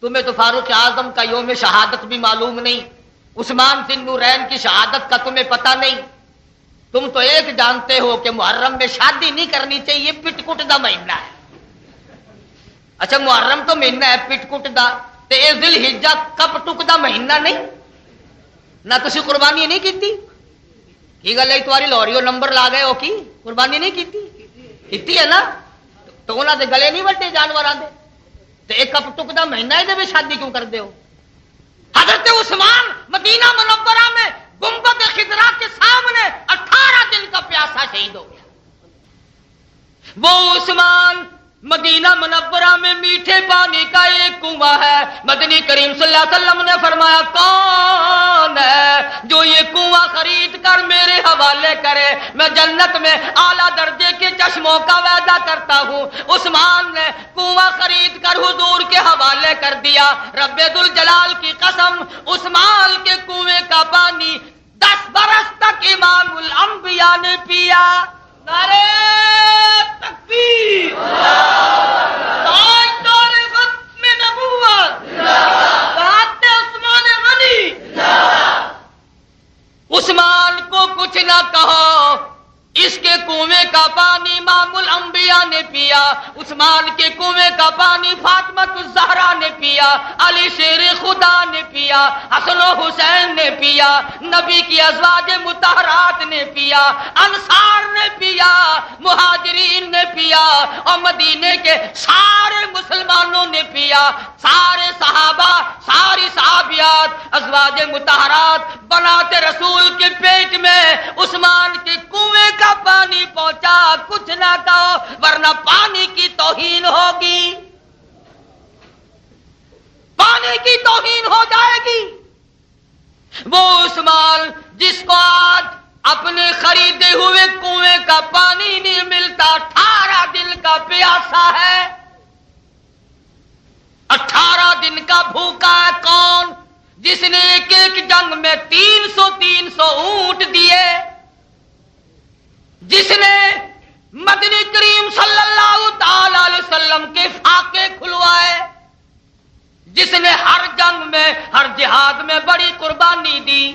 تمہیں تو فاروق اعظم کا یوم شہادت بھی معلوم نہیں عثمان ذی النورین کی شہادت کا تمہیں پتہ نہیں تم تو ایک جانتے ہو کہ محرم میں شادی نہیں کرنی چاہیے پٹ کٹ دا مہینہ ہے اچھا محرم تو مہینہ ہے پٹ کٹ دا تے اے ذی الحجہ کب ٹک دا مہینہ نہیں نہ تسی قربانی نہیں کیتی کی گل ہے تمہاری لوریو نمبر لا گئے ہو کی قربانی نہیں کیتی کیتی ہے نا تو انہوں دے گلے نہیں وڈے جانوراں دے تے ایک اپ ٹک دا مہینہ ہے دے شادی کیوں کر دے ہو؟ حضرت عثمان مدینہ منورہ میں گنبد خضرا کے سامنے 18 دن کا پیاسا شہید ہو گیا۔ وہ عثمان مدینہ منورہ میں میٹھے پانی کا ایک کنواں ہے، مدنی کریم صلی اللہ علیہ وسلم نے فرمایا کون ہے جو یہ کنواں خرید کر میرے حوالے کرے، میں جنت میں اعلیٰ درجے کے چشموں کا وعدہ کرتا ہوں۔ عثمان نے کنواں خرید کر حضور کے حوالے کر دیا۔ رب ذوالجلال کی قسم، عثمان کے کنویں کا پانی 10 برس تک امام الانبیاء نے پیا۔ نعرہ تکبیر، تاجدار ختم نبوت، بہت عثمان غنی۔ عثمان کو کچھ نہ کہو، اس کے کنویں کا پانی امام الانبیاء نے پیا، عثمان کے کنویں کا پانی فاطمہ الزہرا نے پیا، علی شیر خدا نے پیا، حسن و حسین نے پیا، نبی کی ازواج مطہرات نے پیا، انصار نے پیا، مہاجرین نے پیا، اور مدینے کے سارے مسلمانوں نے پیا، سارے صحابہ، ساری صحابیات، ازواج مطہرات بنات رسول کے پیٹ میں عثمان کے کنویں کا پانی پہنچا۔ کچھ نہ کہو ورنہ پانی کی توہین ہوگی، پانی کی توہین ہو جائے گی۔ وہ عثمان جس کو آج اپنے خریدے ہوئے کنویں کا پانی نہیں ملتا، 18 دن کا پیاسا ہے، 18 دن کا بھوکا ہے۔ کون؟ جس نے ایک ایک جنگ میں 300 اونٹ دیے، جس نے مدنی کریم صلی اللہ تعالی علیہ وسلم کے فاقے کھلوائے، جس نے ہر جنگ میں، ہر جہاد میں بڑی قربانی دی،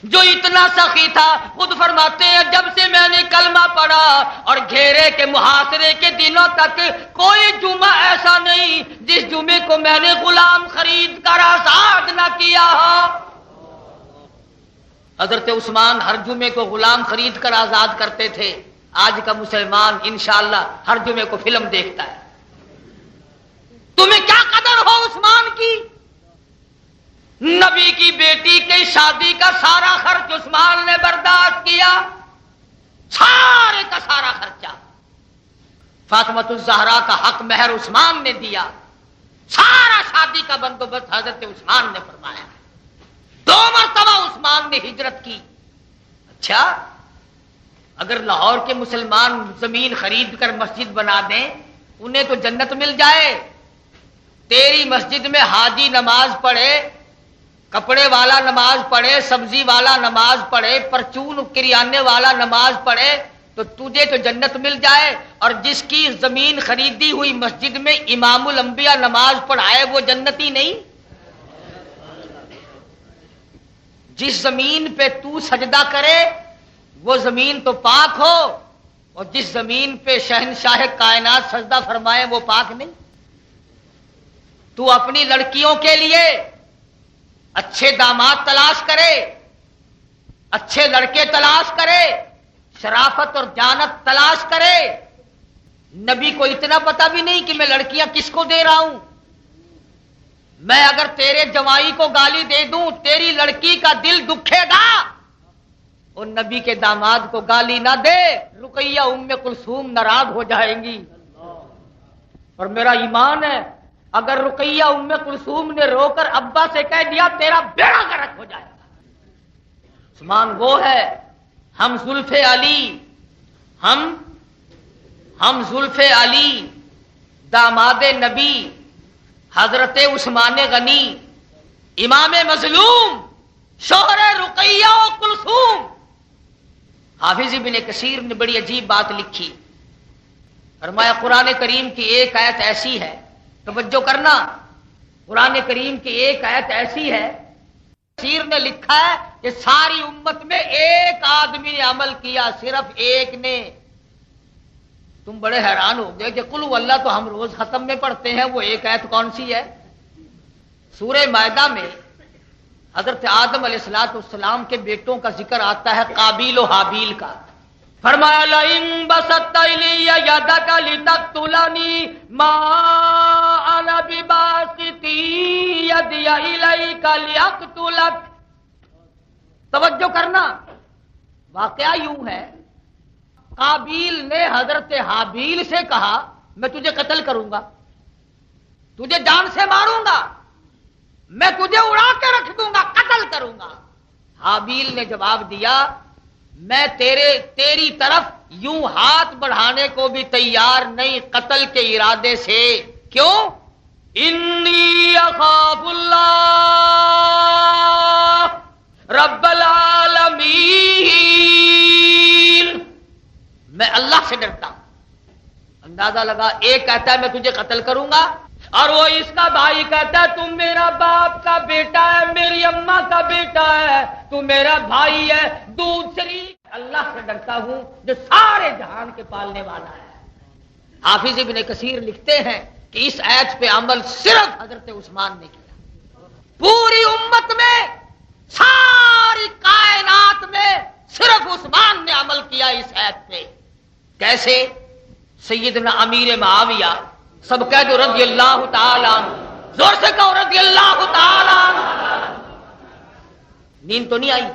جو اتنا سخی تھا، خود فرماتے ہیں جب سے میں نے کلمہ پڑھا اور گھیرے کے محاصرے کے دنوں تک کوئی جمعہ ایسا نہیں جس جمعے کو میں نے غلام خرید کر آزاد نہ کیا ہو۔ حضرت عثمان ہر جمعے کو غلام خرید کر آزاد کرتے تھے۔ آج کا مسلمان انشاءاللہ ہر جمعے کو فلم دیکھتا ہے۔ تمہیں کیا قدر ہو عثمان کی؟ نبی کی بیٹی کی شادی کا سارا خرچ عثمان نے برداشت کیا، سارے کا سارا خرچہ۔ فاطمہ الزہرا کا حق مہر عثمان نے دیا، سارا شادی کا بندوبست حضرت عثمان نے فرمایا۔ 2 مرتبہ عثمان نے ہجرت کی۔ اچھا، اگر لاہور کے مسلمان زمین خرید کر مسجد بنا دیں انہیں تو جنت مل جائے، تیری مسجد میں حاجی نماز پڑھے، کپڑے والا نماز پڑھے، سبزی والا نماز پڑھے، پرچون کریانے والا نماز پڑھے تو تجھے تو جنت مل جائے، اور جس کی زمین خریدی ہوئی مسجد میں امام الانبیاء نماز پڑھائے وہ جنتی نہیں؟ جس زمین پہ تو سجدہ کرے وہ زمین تو پاک ہو، اور جس زمین پہ شہنشاہ کائنات سجدہ فرمائے وہ پاک نہیں۔ تو اپنی لڑکیوں کے لیے اچھے داماد تلاش کرے، اچھے لڑکے تلاش کرے، شرافت اور جانت تلاش کرے۔ نبی کو اتنا پتا بھی نہیں کہ میں لڑکیاں کس کو دے رہا ہوں۔ میں اگر تیرے جوائی کو گالی دے دوں تیری لڑکی کا دل دکھے گا، اور نبی کے داماد کو گالی نہ دے، رقیہ ام کلثوم ناراض ہو جائیں گی۔ اور میرا ایمان ہے اگر رقیہ ام کلثوم نے رو کر ابا سے کہہ دیا تیرا بیڑا غرق ہو جائے گا۔ عثمان وہ ہے، ہم زلف علی، ہم زلف علی، داماد نبی حضرت عثمان غنی، امام مظلوم، شوہر رقیہ و کلثوم۔ حافظ ابن کثیر نے بڑی عجیب بات لکھی، فرمایا قرآن کریم کی ایک آیت ایسی ہے، توجہ کرنا، قرآن کریم کی ایک آیت ایسی ہے، کثیر نے لکھا ہے کہ ساری امت میں ایک آدمی نے عمل کیا، صرف ایک نے۔ تم بڑے حیران ہو گئے کہ قل هو اللہ تو ہم روز ختم میں پڑھتے ہیں، وہ ایک آیت کون سی ہے؟ سورہ مائدہ میں حضرت آدم علیہ السلام کے بیٹوں کا ذکر آتا ہے، قابیل و حابیل کا۔ فرمایا لئن بسطت الی یدک لتقتلنی ما انا بباسط یدی الیک لیقتلک. توجہ کرنا، واقعہ یوں ہے، قابیل نے حضرت حابیل سے کہا میں تجھے قتل کروں گا، تجھے جان سے ماروں گا، میں تجھے اڑا کے رکھ دوں گا، قتل کروں گا. حابیل نے جواب دیا میں تیری طرف یوں ہاتھ بڑھانے کو بھی تیار نہیں قتل کے ارادے سے. کیوں؟ انی اخاف اللہ رب العالمین، میں اللہ سے ڈرتا ہوں. اندازہ لگا، ایک کہتا ہے میں تجھے قتل کروں گا اور وہ اس کا بھائی کہتا ہے تم میرا باپ کا بیٹا ہے، میری اماں کا بیٹا ہے، تو میرا بھائی ہے، دودھ شریک. اللہ سے ڈرتا ہوں جو سارے جہان کے پالنے والا ہے. حافظ ابن کثیر لکھتے ہیں کہ اس آیت پہ عمل صرف حضرت عثمان نے کیا. پوری امت میں، ساری کائنات میں صرف عثمان نے عمل کیا اس آیت پہ. کیسے؟ سیدنا امیر معاویہ، سب کہہ دو رضی اللہ تعالی عنہ، زور سے کہو رضی اللہ تعالی عنہ. نیند تو نہیں آئی؟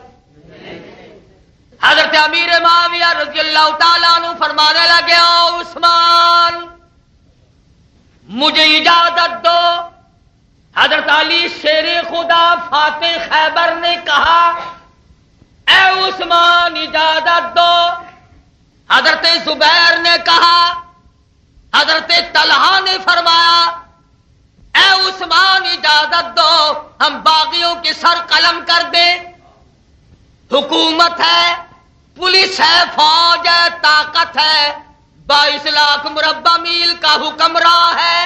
حضرت امیر معاویہ رضی اللہ تعالی عنہ فرمانے لگے او عثمان مجھے اجازت دو. حضرت علی شیر خدا فاتح خیبر نے کہا اے عثمان اجازت دو. حضرت زبیر نے کہا، حضرت طلحہ نے فرمایا اے عثمان اجازت دو ہم باغیوں کے سر قلم کر دیں. حکومت ہے، پولیس ہے، فوج ہے، طاقت ہے، 22 لاکھ مربع میل کا حکمراں ہے.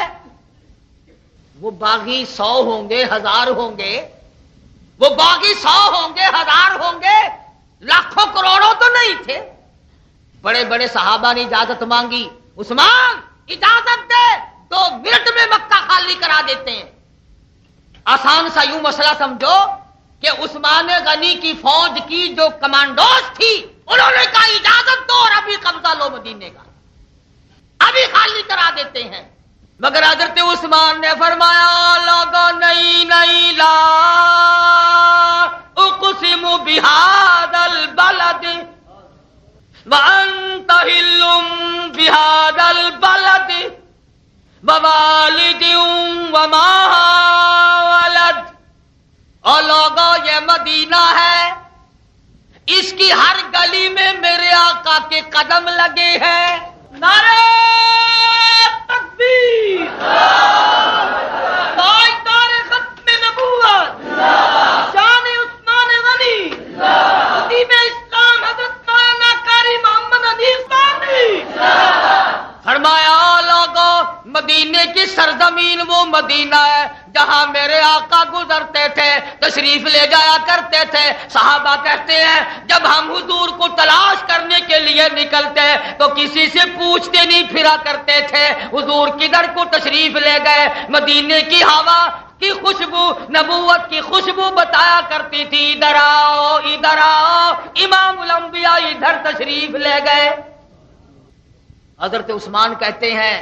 وہ باغی 100 ہوں گے، 1000 ہوں گے، وہ باغی 100 ہوں گے، 1000 ہوں گے، لاکھوں کروڑوں تو نہیں تھے. بڑے بڑے صحابہ نے اجازت مانگی، عثمان اجازت دے 2 منٹ میں مکہ خالی کرا دیتے ہیں. آسان سا یوں مسئلہ سمجھو کہ عثمان غنی کی فوج کی جو کمانڈوز تھی انہوں نے کہا اجازت دو اور ابھی قبضہ لو مدینے کا، ابھی خالی کرا دیتے ہیں. مگر حضرت عثمان نے فرمایا لوگو نہیں لا اقسم بہذا البلد وانت حل بہذا البلد ووالد وما ولد. اور لوگو یہ مدینہ ہے، اس کی ہر گلی میں میرے آقا کے قدم لگے ہیں. نعرہ تکبیر، تاجدار ختم نبوت، شان عثمان غنی، خطیب اسلام حضرت مولانا قاری محمد حنیف ثانی. فرمایا لوگوں مدینے کی سرزمین وہ مدینہ ہے جہاں میرے آقا گزرتے تھے، تشریف لے جایا کرتے تھے. صحابہ کہتے ہیں جب ہم حضور کو تلاش کرنے کے لیے نکلتے تو کسی سے پوچھتے نہیں پھرا کرتے تھے حضور کدھر کو تشریف لے گئے. مدینے کی ہوا کی خوشبو، نبوت کی خوشبو بتایا کرتی تھی ادھر آؤ ادھر آؤ، امام الانبیاء ادھر تشریف لے گئے. حضرت عثمان کہتے ہیں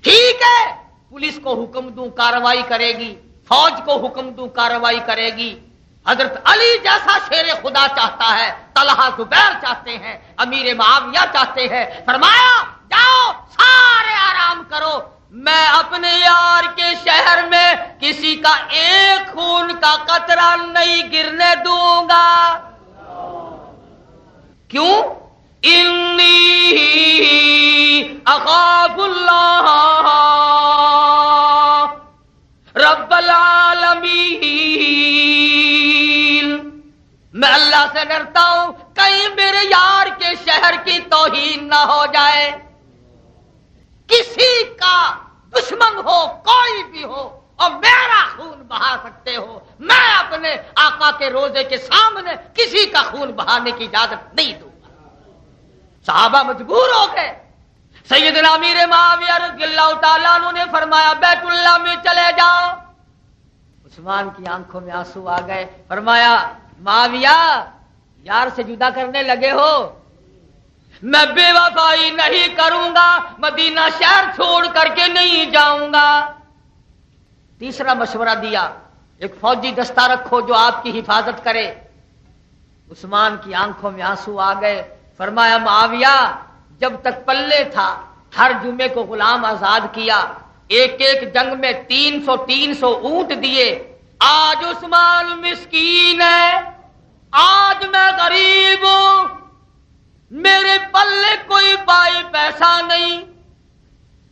ٹھیک ہے پولیس کو حکم دوں کارروائی کرے گی، فوج کو حکم دوں کارروائی کرے گی. حضرت علی جیسا شیر خدا چاہتا ہے، طلحہ زبیر چاہتے ہیں، امیر معاویہ چاہتے ہیں. فرمایا جاؤ سارے آرام کرو، میں اپنے یار کے شہر میں کسی کا ایک خون کا قطرہ نہیں گرنے دوں گا. کیوں؟ انی اخاف اللہ رب العالمین، میں اللہ سے ڈرتا ہوں کہیں میرے یار کے شہر کی توہین نہ ہو جائے. کسی کا دشمن ہو کوئی بھی ہو اور میرا خون بہا سکتے ہو، میں اپنے آقا کے روزے کے سامنے کسی کا خون بہانے کی اجازت نہیں دوں گا. صحابہ مجبور ہو گئے. سیدنا امیر معاویہ رضی اللہ تعالیٰ عنہ نے فرمایا بیت اللہ میں چلے جاؤ. عثمان کی آنکھوں میں آنسو آ گئے. فرمایا معاویہ یار سے جدا کرنے لگے ہو، میں بے وفائی نہیں کروں گا، مدینہ شہر چھوڑ کر کے نہیں جاؤں گا۔ تیسرا مشورہ دیا، ایک فوجی دستہ رکھو جو آپ کی حفاظت کرے۔ عثمان کی آنکھوں میں آنسو آ گئے، فرمایا معاویہ جب تک پلے تھا ہر جمعے کو غلام آزاد کیا، ایک ایک جنگ میں 300 اونٹ دیے۔ آج عثمان مسکین ہے، آج میں غریب ہوں، میرے پلے کوئی بائی پیسہ نہیں،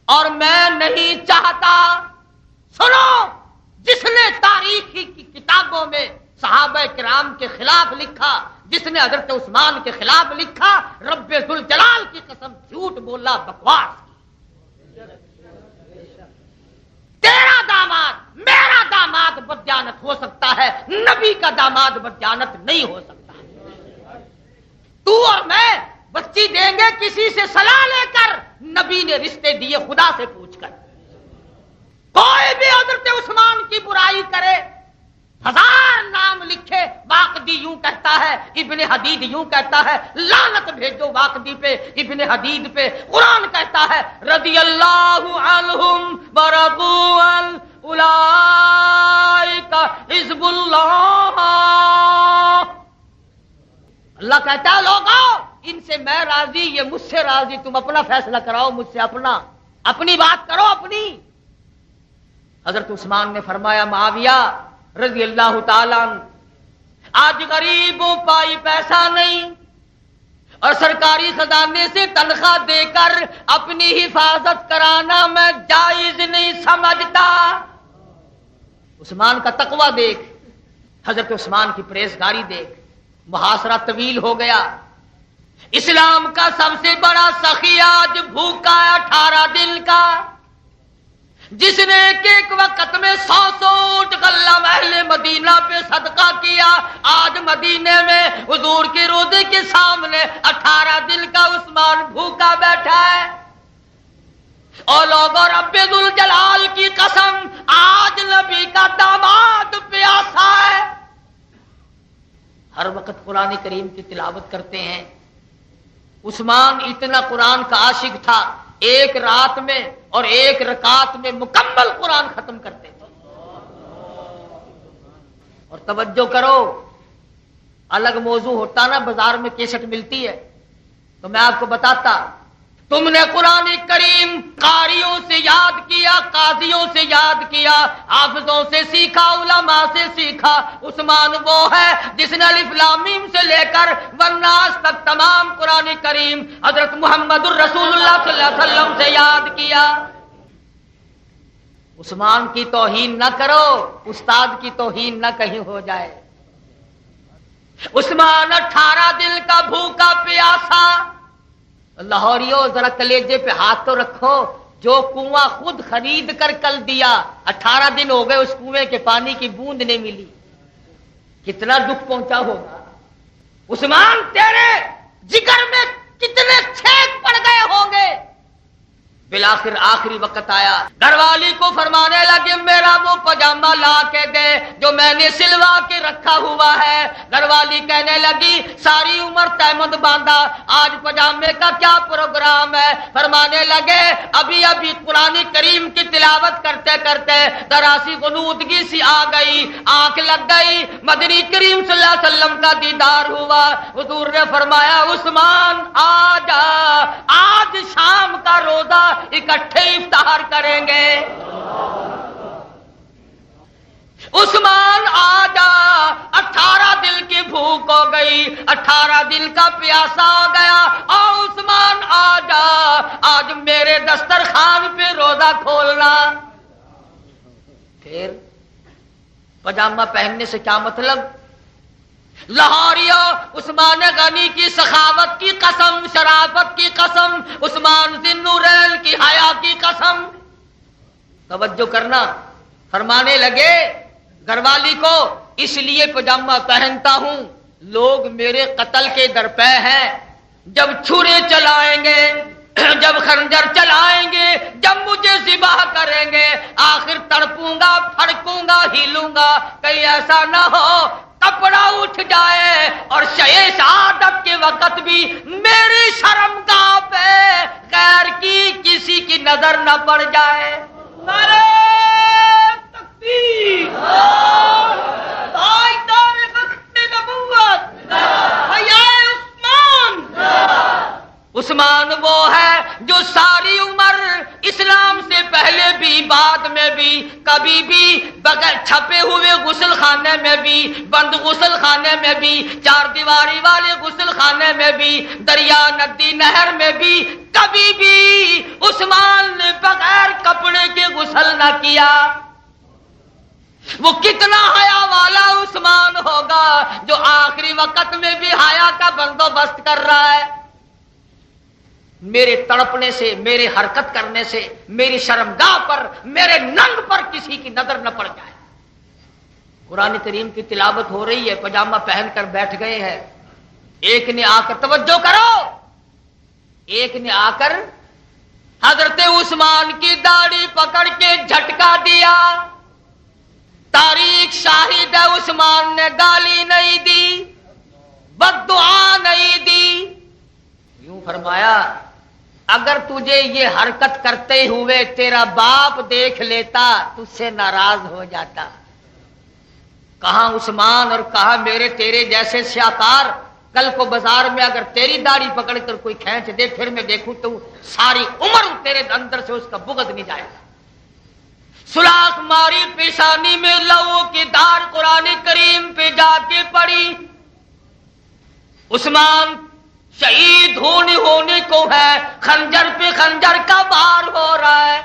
اور میں نہیں چاہتا۔ سنو، جس نے تاریخی کی کتابوں میں صحابہ کرام کے خلاف لکھا، جس نے حضرت عثمان کے خلاف لکھا، رب ذوالجلال کی قسم جھوٹ بولا، بکواس کی۔ تیرا داماد میرا داماد بددیانت ہو سکتا ہے، نبی کا داماد بددیانت نہیں ہو سکتا۔ تو اور میں بچی دیں گے کسی سے صلاح لے کر، نبی نے رشتے دیے خدا سے پوچھ کر۔ کوئی بھی حضرت عثمان کی برائی کرے، 1000 نام لکھے، واقدی یوں کہتا ہے، ابن حدید یوں کہتا ہے، لعنت بھیجو واقدی پہ، ابن حدید پہ۔ قرآن کہتا ہے رضی اللہ عنہم ورضوا عنہ اولئک حزب اللہ۔ اللہ کہتا ہے لوگوں ان سے میں راضی، یہ مجھ سے راضی، تم اپنا فیصلہ کراؤ مجھ سے، اپنی بات کرو اپنی۔ حضرت عثمان نے فرمایا معاویہ رضی اللہ تعالیٰ عنہ، آج غریبوں پائی پیسہ نہیں، اور سرکاری خزانے سے تنخواہ دے کر اپنی حفاظت کرانا میں جائز نہیں سمجھتا۔ عثمان کا تقویٰ دیکھ، حضرت عثمان کی پرہیزگاری دیکھ۔ محاصرہ طویل ہو گیا، اسلام کا سب سے بڑا سخی آج بھوکا ہے 18 دن کا، جس نے ایک وقت میں 100 اونٹ غلہ اہل مدینہ پہ صدقہ کیا، آج مدینے میں حضور کے روضے کے سامنے 18 دن کا عثمان بھوکا بیٹھا ہے۔ اور لوگوں رب ذوالجلال کی قسم آج نبی کا داماد پیاسا ہے۔ ہر وقت قرآن کریم کی تلاوت کرتے ہیں۔ عثمان اتنا قرآن کا عاشق تھا، ایک رات میں اور ایک رکعت میں مکمل قرآن ختم کرتے تھے۔ اور توجہ کرو، الگ موضوع ہوتا نا، بازار میں کیسٹ ملتی ہے تو میں آپ کو بتاتا، تم نے قرآن کریم قاریوں سے یاد کیا، قاضیوں سے یاد کیا، حافظوں سے سیکھا، علماء سے سیکھا۔ عثمان وہ ہے جس نے الف لام میم سے لے کر والناس تک تمام قرآن کریم حضرت محمد الرسول اللہ صلی اللہ علیہ وسلم سے یاد کیا۔ عثمان کی توہین نہ کرو، استاد کی توہین نہ کہیں ہو جائے۔ عثمان 18 دن کا بھوکا پیاسا۔ لاہوریو ذرا کلیجے پہ ہاتھ تو رکھو، جو کنواں خود خرید کر کل دیا، 18 دن ہو گئے اس کنویں کے پانی کی بوند نہیں ملی، کتنا دکھ پہنچا ہوگا۔ عثمان تیرے جگر میں کتنے چھید پڑ گئے ہوں گے۔ بالآخر آخری وقت آیا، گھر والی کو فرمانے لگے میرا وہ پاجامہ لا کے دے جو میں نے سلوا کے رکھا ہوا ہے۔ گھر والی کہنے لگی ساری عمر تہمد باندھا، آج پاجامے کا کیا پروگرام ہے؟ فرمانے لگے ابھی ابھی قرآن کریم کی تلاوت کرتے کرتے ذرا سی غنودگی سی آ گئی، آنکھ لگ گئی، مدنی کریم صلی اللہ علیہ وسلم کا دیدار ہوا۔ حضور نے فرمایا عثمان آ جا، آج شام کا روزہ اکٹھے افطار کریں گے۔ عثمان آ جا، 18 دن کی بھوک ہو گئی، 18 دن کا پیاسا ہو گیا، اور عثمان آ جا، آج میرے دسترخوان پہ روزہ کھولنا۔ پھر پاجامہ پہننے سے کیا مطلب؟ لاہوریو عثمان غنی کی سخاوت کی قسم، شرافت کی قسم، عثمان ذی النورین کی حیا کی قسم، توجہ کرنا۔ فرمانے لگے گھر والی کو اس لیے پاجامہ پہنتا ہوں، لوگ میرے قتل کے درپے ہیں، جب چھرے چلائیں گے، جب خنجر چلائیں گے، جب مجھے ذبح کریں گے، آخر تڑپوں گا، پھڑکوں گا، ہلوں گا، کہیں ایسا نہ ہو کپڑا اٹھ جائے اور شہادت کے وقت بھی میری شرم کا نظر نہ پڑ جائے. نعرہ تکبیر، تاجدار وقت نبوت، حیائے عثمان وہ ہے جو ساری عمر اسلام سے پہلے بھی بعد میں بھی کبھی بھی بغیر چھپے ہوئے غسل خانے میں بھی، بند غسل خانے میں بھی، چار دیواری والے غسل خانے میں بھی، دریا ندی نہر میں بھی کبھی بھی عثمان نے بغیر کپڑے کے غسل نہ کیا. وہ کتنا حیا والا عثمان ہوگا جو آخری وقت میں بھی حیا کا بندوبست کر رہا ہے. میرے تڑپنے سے، میرے حرکت کرنے سے، میری شرمگاہ پر، میرے ننگ پر کسی کی نظر نہ پڑ جائے. قرآن کریم کی تلاوت ہو رہی ہے، پاجامہ پہن کر بیٹھ گئے ہیں. ایک نے آ کر، توجہ کرو، ایک نے آ کر حضرت عثمان کی داڑھی پکڑ کے جھٹکا دیا. تاریخ شاہد ہے، عثمان نے گالی نہیں دی، بد دعا نہیں دی. یوں فرمایا اگر تجھے یہ حرکت کرتے ہوئے تیرا باپ دیکھ لیتا تجھ سے ناراض ہو جاتا. کہاں عثمان اور کہاں میرے تیرے جیسے سیاکار. کل کو بازار میں اگر تیری داڑھی پکڑ کر کوئی کھینچ دے، پھر میں دیکھوں تو ساری عمر تیرے اندر سے اس کا بغض نہیں جائے گا. سوراخ ماری پیشانی میں لہو کی دھار قرآن کریم پہ جا کے پڑی. عثمان شہید ہونے کو ہے، خنجر پہ خنجر کا بار ہو رہا ہے.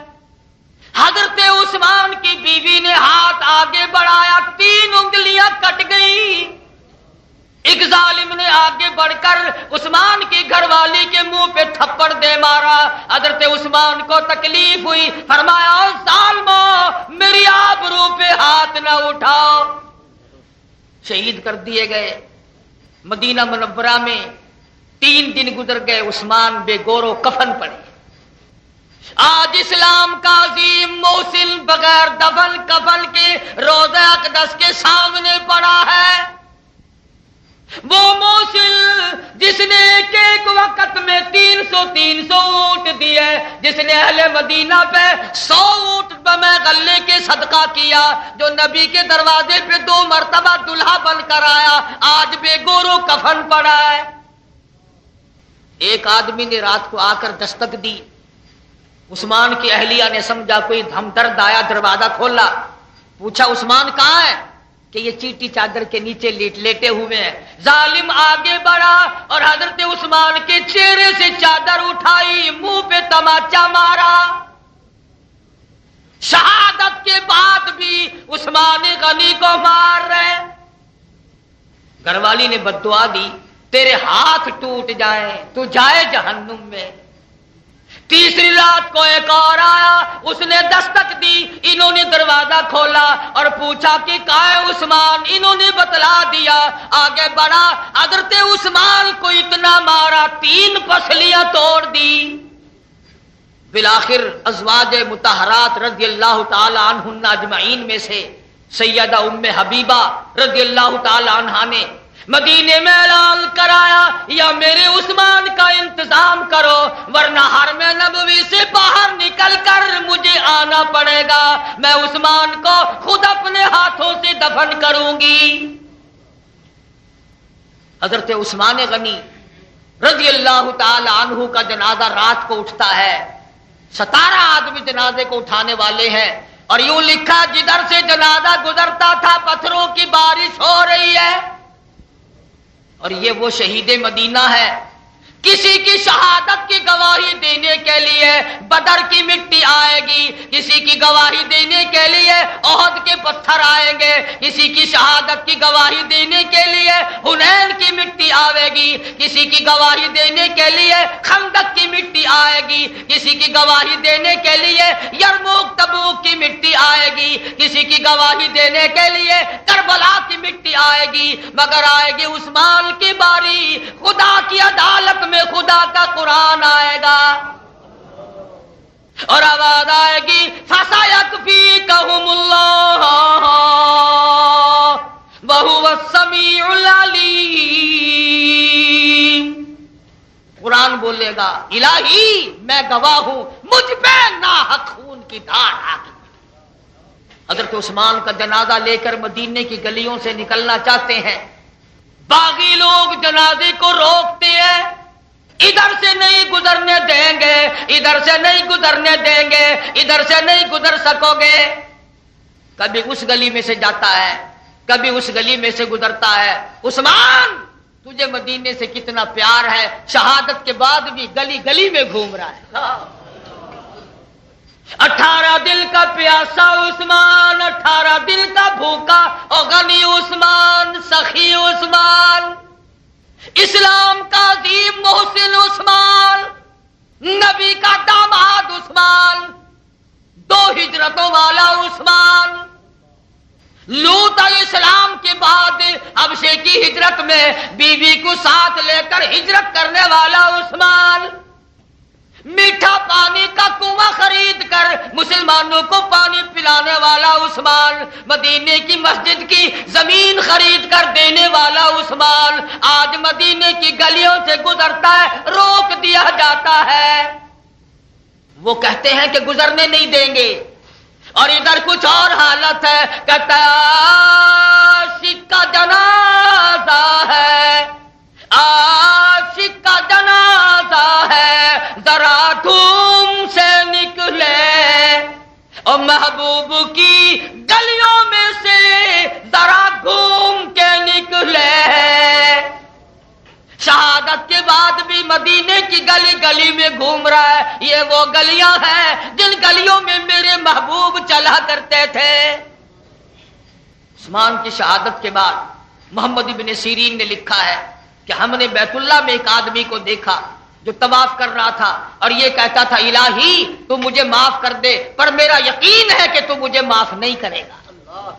حضرت عثمان کی بیوی نے ہاتھ آگے بڑھایا، 3 انگلیاں کٹ گئی. ایک ظالم نے آگے بڑھ کر عثمان کی گھر والی کے منہ پہ تھپڑ دے مارا. حضرت عثمان کو تکلیف ہوئی، فرمایا ظالمو میری آبرو پہ ہاتھ نہ اٹھاؤ. شہید کر دیے گئے. مدینہ منورہ میں 3 دن گزر گئے، عثمان بے گور و کفن پڑے. آج اسلام کا عظیم محسن بغیر دفن کفن کے روضہ اقدس کے سامنے پڑا ہے. وہ محسن جس نے ایک وقت میں 300 اونٹ دیے، جس نے اہل مدینہ پہ 100 اونٹ بمے غلے کے صدقہ کیا، جو نبی کے دروازے پہ 2 مرتبہ دلہا بن کر آیا، آج بے گور و کفن پڑا ہے. ایک آدمی نے رات کو آ کر دستک دی. عثمان کی اہلیہ نے سمجھا کوئی ہمدرد آیا، دروازہ کھولا. پوچھا عثمان کہاں ہے؟ کہ یہ چیٹی چادر کے نیچے لیٹے ہوئے ہیں. ظالم آگے بڑھا اور حضرت عثمان کے چہرے سے چادر اٹھائی، منہ پہ تماچا مارا. شہادت کے بعد بھی عثمان غنی کو مار رہے. گھر والی نے بددعا دی، تیرے ہاتھ ٹوٹ جائیں تو جائے جہنم میں. تیسری رات کو ایک اور آیا، اس نے دستک دی. انہوں نے دروازہ کھولا اور پوچھا کہ کہاں ہے عثمان؟ انہوں نے بتلا دیا. آگے بڑھا، حضرت عثمان کو اتنا مارا 3 پسلیاں توڑ دی. بالآخر ازواج مطہرات رضی اللہ تعالی عنہن اجمعین میں سے سیدہ ام حبیبہ رضی اللہ تعالی عنہا نے مدینے میں اعلان کرایا، یا میرے عثمان کا انتظام کرو ورنہ حرم نبوی سے باہر نکل کر مجھے آنا پڑے گا، میں عثمان کو خود اپنے ہاتھوں سے دفن کروں گی. حضرت عثمان غنی رضی اللہ تعالی عنہ کا جنازہ رات کو اٹھتا ہے. 17 آدمی جنازے کو اٹھانے والے ہیں اور یوں لکھا جدھر سے جنازہ گزرتا تھا پتھروں کی بارش ہو رہی ہے. اور یہ وہ شہید مدینہ ہے. کسی کی شہادت کی گواہی دینے کے لیے بدر کی مٹی آئے گی، کسی کی گواہی دینے کے لیے احد کے پتھر آئیں گے، کسی کی شہادت کی گواہی دینے کے لیے حنین کی مٹی آئے گی، کسی کی گواہی دینے کے لیے خندق کی مٹی آئے گی، کسی کی گواہی دینے کے لیے یرموک تبوک کی مٹی آئے گی، کسی کی گواہی دینے کے لیے کربلا کی مٹی آئے گی، مگر آئے گی عثمان کی باری. خدا کی عدالت میں خدا کا قرآن آئے گا اور آواز آئے گی فَسَيَكْفِيكَهُمُ اللَّهُ وَهُوَ السَّمِيعُ الْعَلِيمُ. قرآن بولے گا الہی میں گواہ ہوں مجھ پہ ناحق خون کی دھار آ گئی۔ حضرت عثمان کا جنازہ لے کر مدینے کی گلیوں سے نکلنا چاہتے ہیں، باغی لوگ جنازے کو روکتے ہیں، ادھر سے نہیں گزرنے دیں گے، ادھر سے نہیں گزرنے دیں گے، ادھر سے نہیں گزر سکو گے۔ کبھی اس گلی میں سے جاتا ہے، کبھی اس گلی میں سے گزرتا ہے۔ عثمان تجھے مدینے سے کتنا پیار ہے، شہادت کے بعد بھی گلی گلی میں گھوم رہا ہے۔ 18 دل کا پیاسا عثمان، 18 دل کا بھوکا اور غنی عثمان، سخی عثمان، اسلام کا عظیم محسن عثمان، نبی کا داماد عثمان، 2 ہجرتوں والا عثمان، لوط علیہ السلام کے بعد حبشے کی ہجرت میں بیوی کو ساتھ لے کر ہجرت کرنے والا عثمان، میٹھا پانی کا کنواں خرید کر مسلمانوں کو پانی پلانے والا عثمان، مدینے کی مسجد کی زمین خرید کر دینے والا عثمان، آج مدینے کی گلیوں سے گزرتا ہے، روک دیا جاتا ہے۔ وہ کہتے ہیں کہ گزرنے نہیں دیں گے، اور ادھر کچھ اور حالت ہے، کہتا ہے عاشق کا جنازہ ہے، عاشق کا جنازہ ہے، ذرا دھوم سے نکلے اور محبوب کی گلیوں میں سے ذرا گھوم کے نکلے۔ شہادت کے بعد بھی مدینے کی گلی گلی میں گھوم رہا ہے۔ یہ وہ گلیاں ہیں جن گلیوں میں میرے محبوب چلا کرتے تھے۔ عثمان کی شہادت کے بعد محمد ابن سیرین نے لکھا ہے کہ ہم نے بیت اللہ میں ایک آدمی کو دیکھا جو طواف کر رہا تھا اور یہ کہتا تھا الہی تو مجھے معاف کر دے، پر میرا یقین ہے کہ تو مجھے معاف نہیں کرے گا۔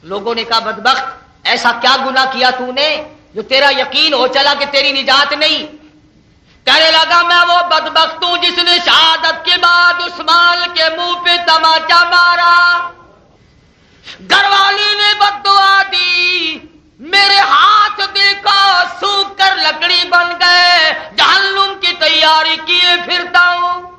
لوگوں نے کہا بدبخت ایسا کیا گناہ کیا تو نے جو تیرا یقین ہو چلا کہ تیری نجات نہیں؟ کہنے لگا میں وہ بدبخت ہوں جس نے شہادت کے بعد عثمان کے منہ پہ تماچا مارا، گھر والی نے بد دعا دی، میرے ہاتھ دیکھو سوکھ کر لکڑی بن گئے، جہنم کی تیاری کیے پھرتا ہوں۔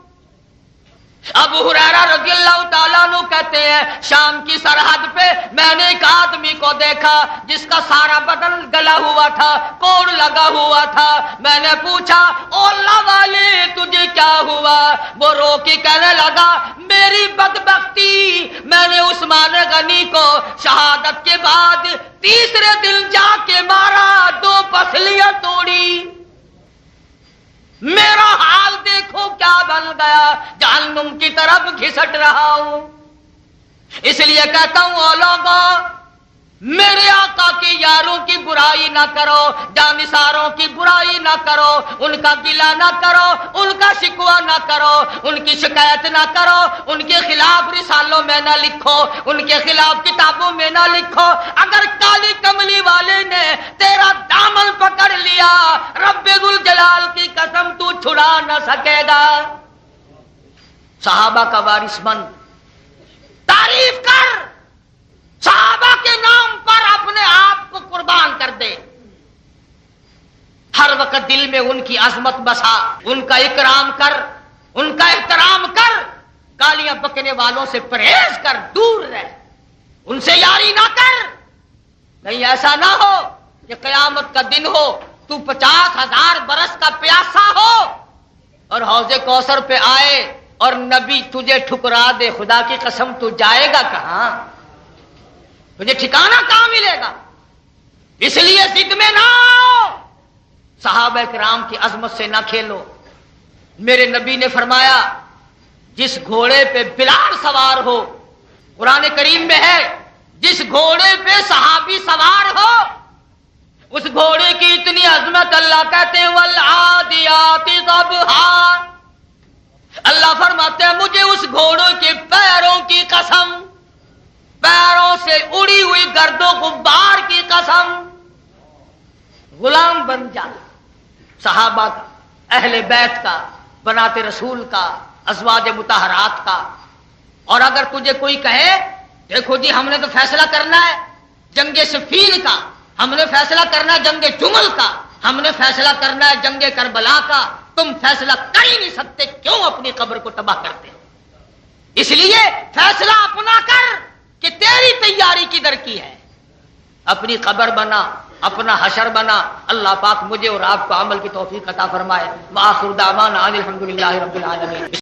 ابو ہریرہ رضی اللہ تعالیٰ عنہ کہتے ہیں شام کی سرحد پہ میں نے ایک آدمی کو دیکھا جس کا سارا بدن گلا ہوا تھا، کوڑ لگا ہوا تھا۔ میں نے پوچھا او اللہ والے تجھے کیا ہوا؟ وہ رو کے کہنے لگا میری بدبختی، میں نے عثمان غنی کو شہادت کے بعد تیسرے دن جا کے مارا، 2 پسلیاں توڑی، میرا حال دیکھو کیا بن گیا، جہنم کی طرف گھسٹ رہا ہوں۔ اس لیے کہتا ہوں او لوگوں میرے آقا کے یاروں کی برائی نہ کرو، جانثاروں کی برائی نہ کرو، ان کا گلہ نہ کرو، ان کا شکوہ نہ کرو، ان کی شکایت نہ کرو، ان کے خلاف رسالوں میں نہ لکھو، ان کے خلاف کتابوں میں نہ لکھو۔ اگر کالی کملی والے نے تیرا دامن پکڑ لیا رب ذوالجلال کی قسم تو چھڑا نہ سکے گا۔ صحابہ کا وارث بن، تعریف کر، صحابہ کے نام پر اپنے آپ کو قربان کر دے، ہر وقت دل میں ان کی عظمت بسا، ان کا اکرام کر، ان کا احترام کر، گالیاں بکنے والوں سے پرہیز کر، دور رہ، ان سے یاری نہ کر۔ کہیں ایسا نہ ہو کہ قیامت کا دن ہو تو 50,000 برس کا پیاسا ہو اور حوض کوثر پہ آئے اور نبی تجھے ٹھکرا دے، خدا کی قسم تو جائے گا کہاں؟ تجھے ٹھکانہ کہاں ملے گا؟ اس لیے ضد میں نہ آؤ، صحابہ کرام کی عظمت سے نہ کھیلو۔ میرے نبی نے فرمایا جس گھوڑے پہ بلال سوار ہو، قرآن کریم میں ہے جس گھوڑے پہ صحابی سوار ہو اس گھوڑے کی اتنی عظمت، اللہ کہتے ہیں والعادیات ضبحا، اللہ فرماتے ہیں مجھے اس گھوڑوں کے پیروں کی قسم، پیروں سے اڑی ہوئی گرد و غبار کی قسم، غلام بن جا صحابہ کا، اہل بیت کا، بنات رسول کا، ازواج مطہرات کا۔ اور اگر تجھے کوئی کہے دیکھو جی ہم نے تو فیصلہ کرنا ہے جنگ صفین کا، ہم نے فیصلہ کرنا ہے جنگ جمل کا، ہم نے فیصلہ کرنا ہے جنگ کربلا کا، تم فیصلہ کر ہی نہیں سکتے، کیوں اپنی قبر کو تباہ کرتے ہو؟ اس لیے فیصلہ اپنا کر کہ تیری تیاری کدھر کی ہے، اپنی قبر بنا، اپنا حشر بنا۔ اللہ پاک مجھے اور آپ کو عمل کی توفیق عطا فرمائے۔ وآخر دعوانا ان الحمدللہ رب العالمین۔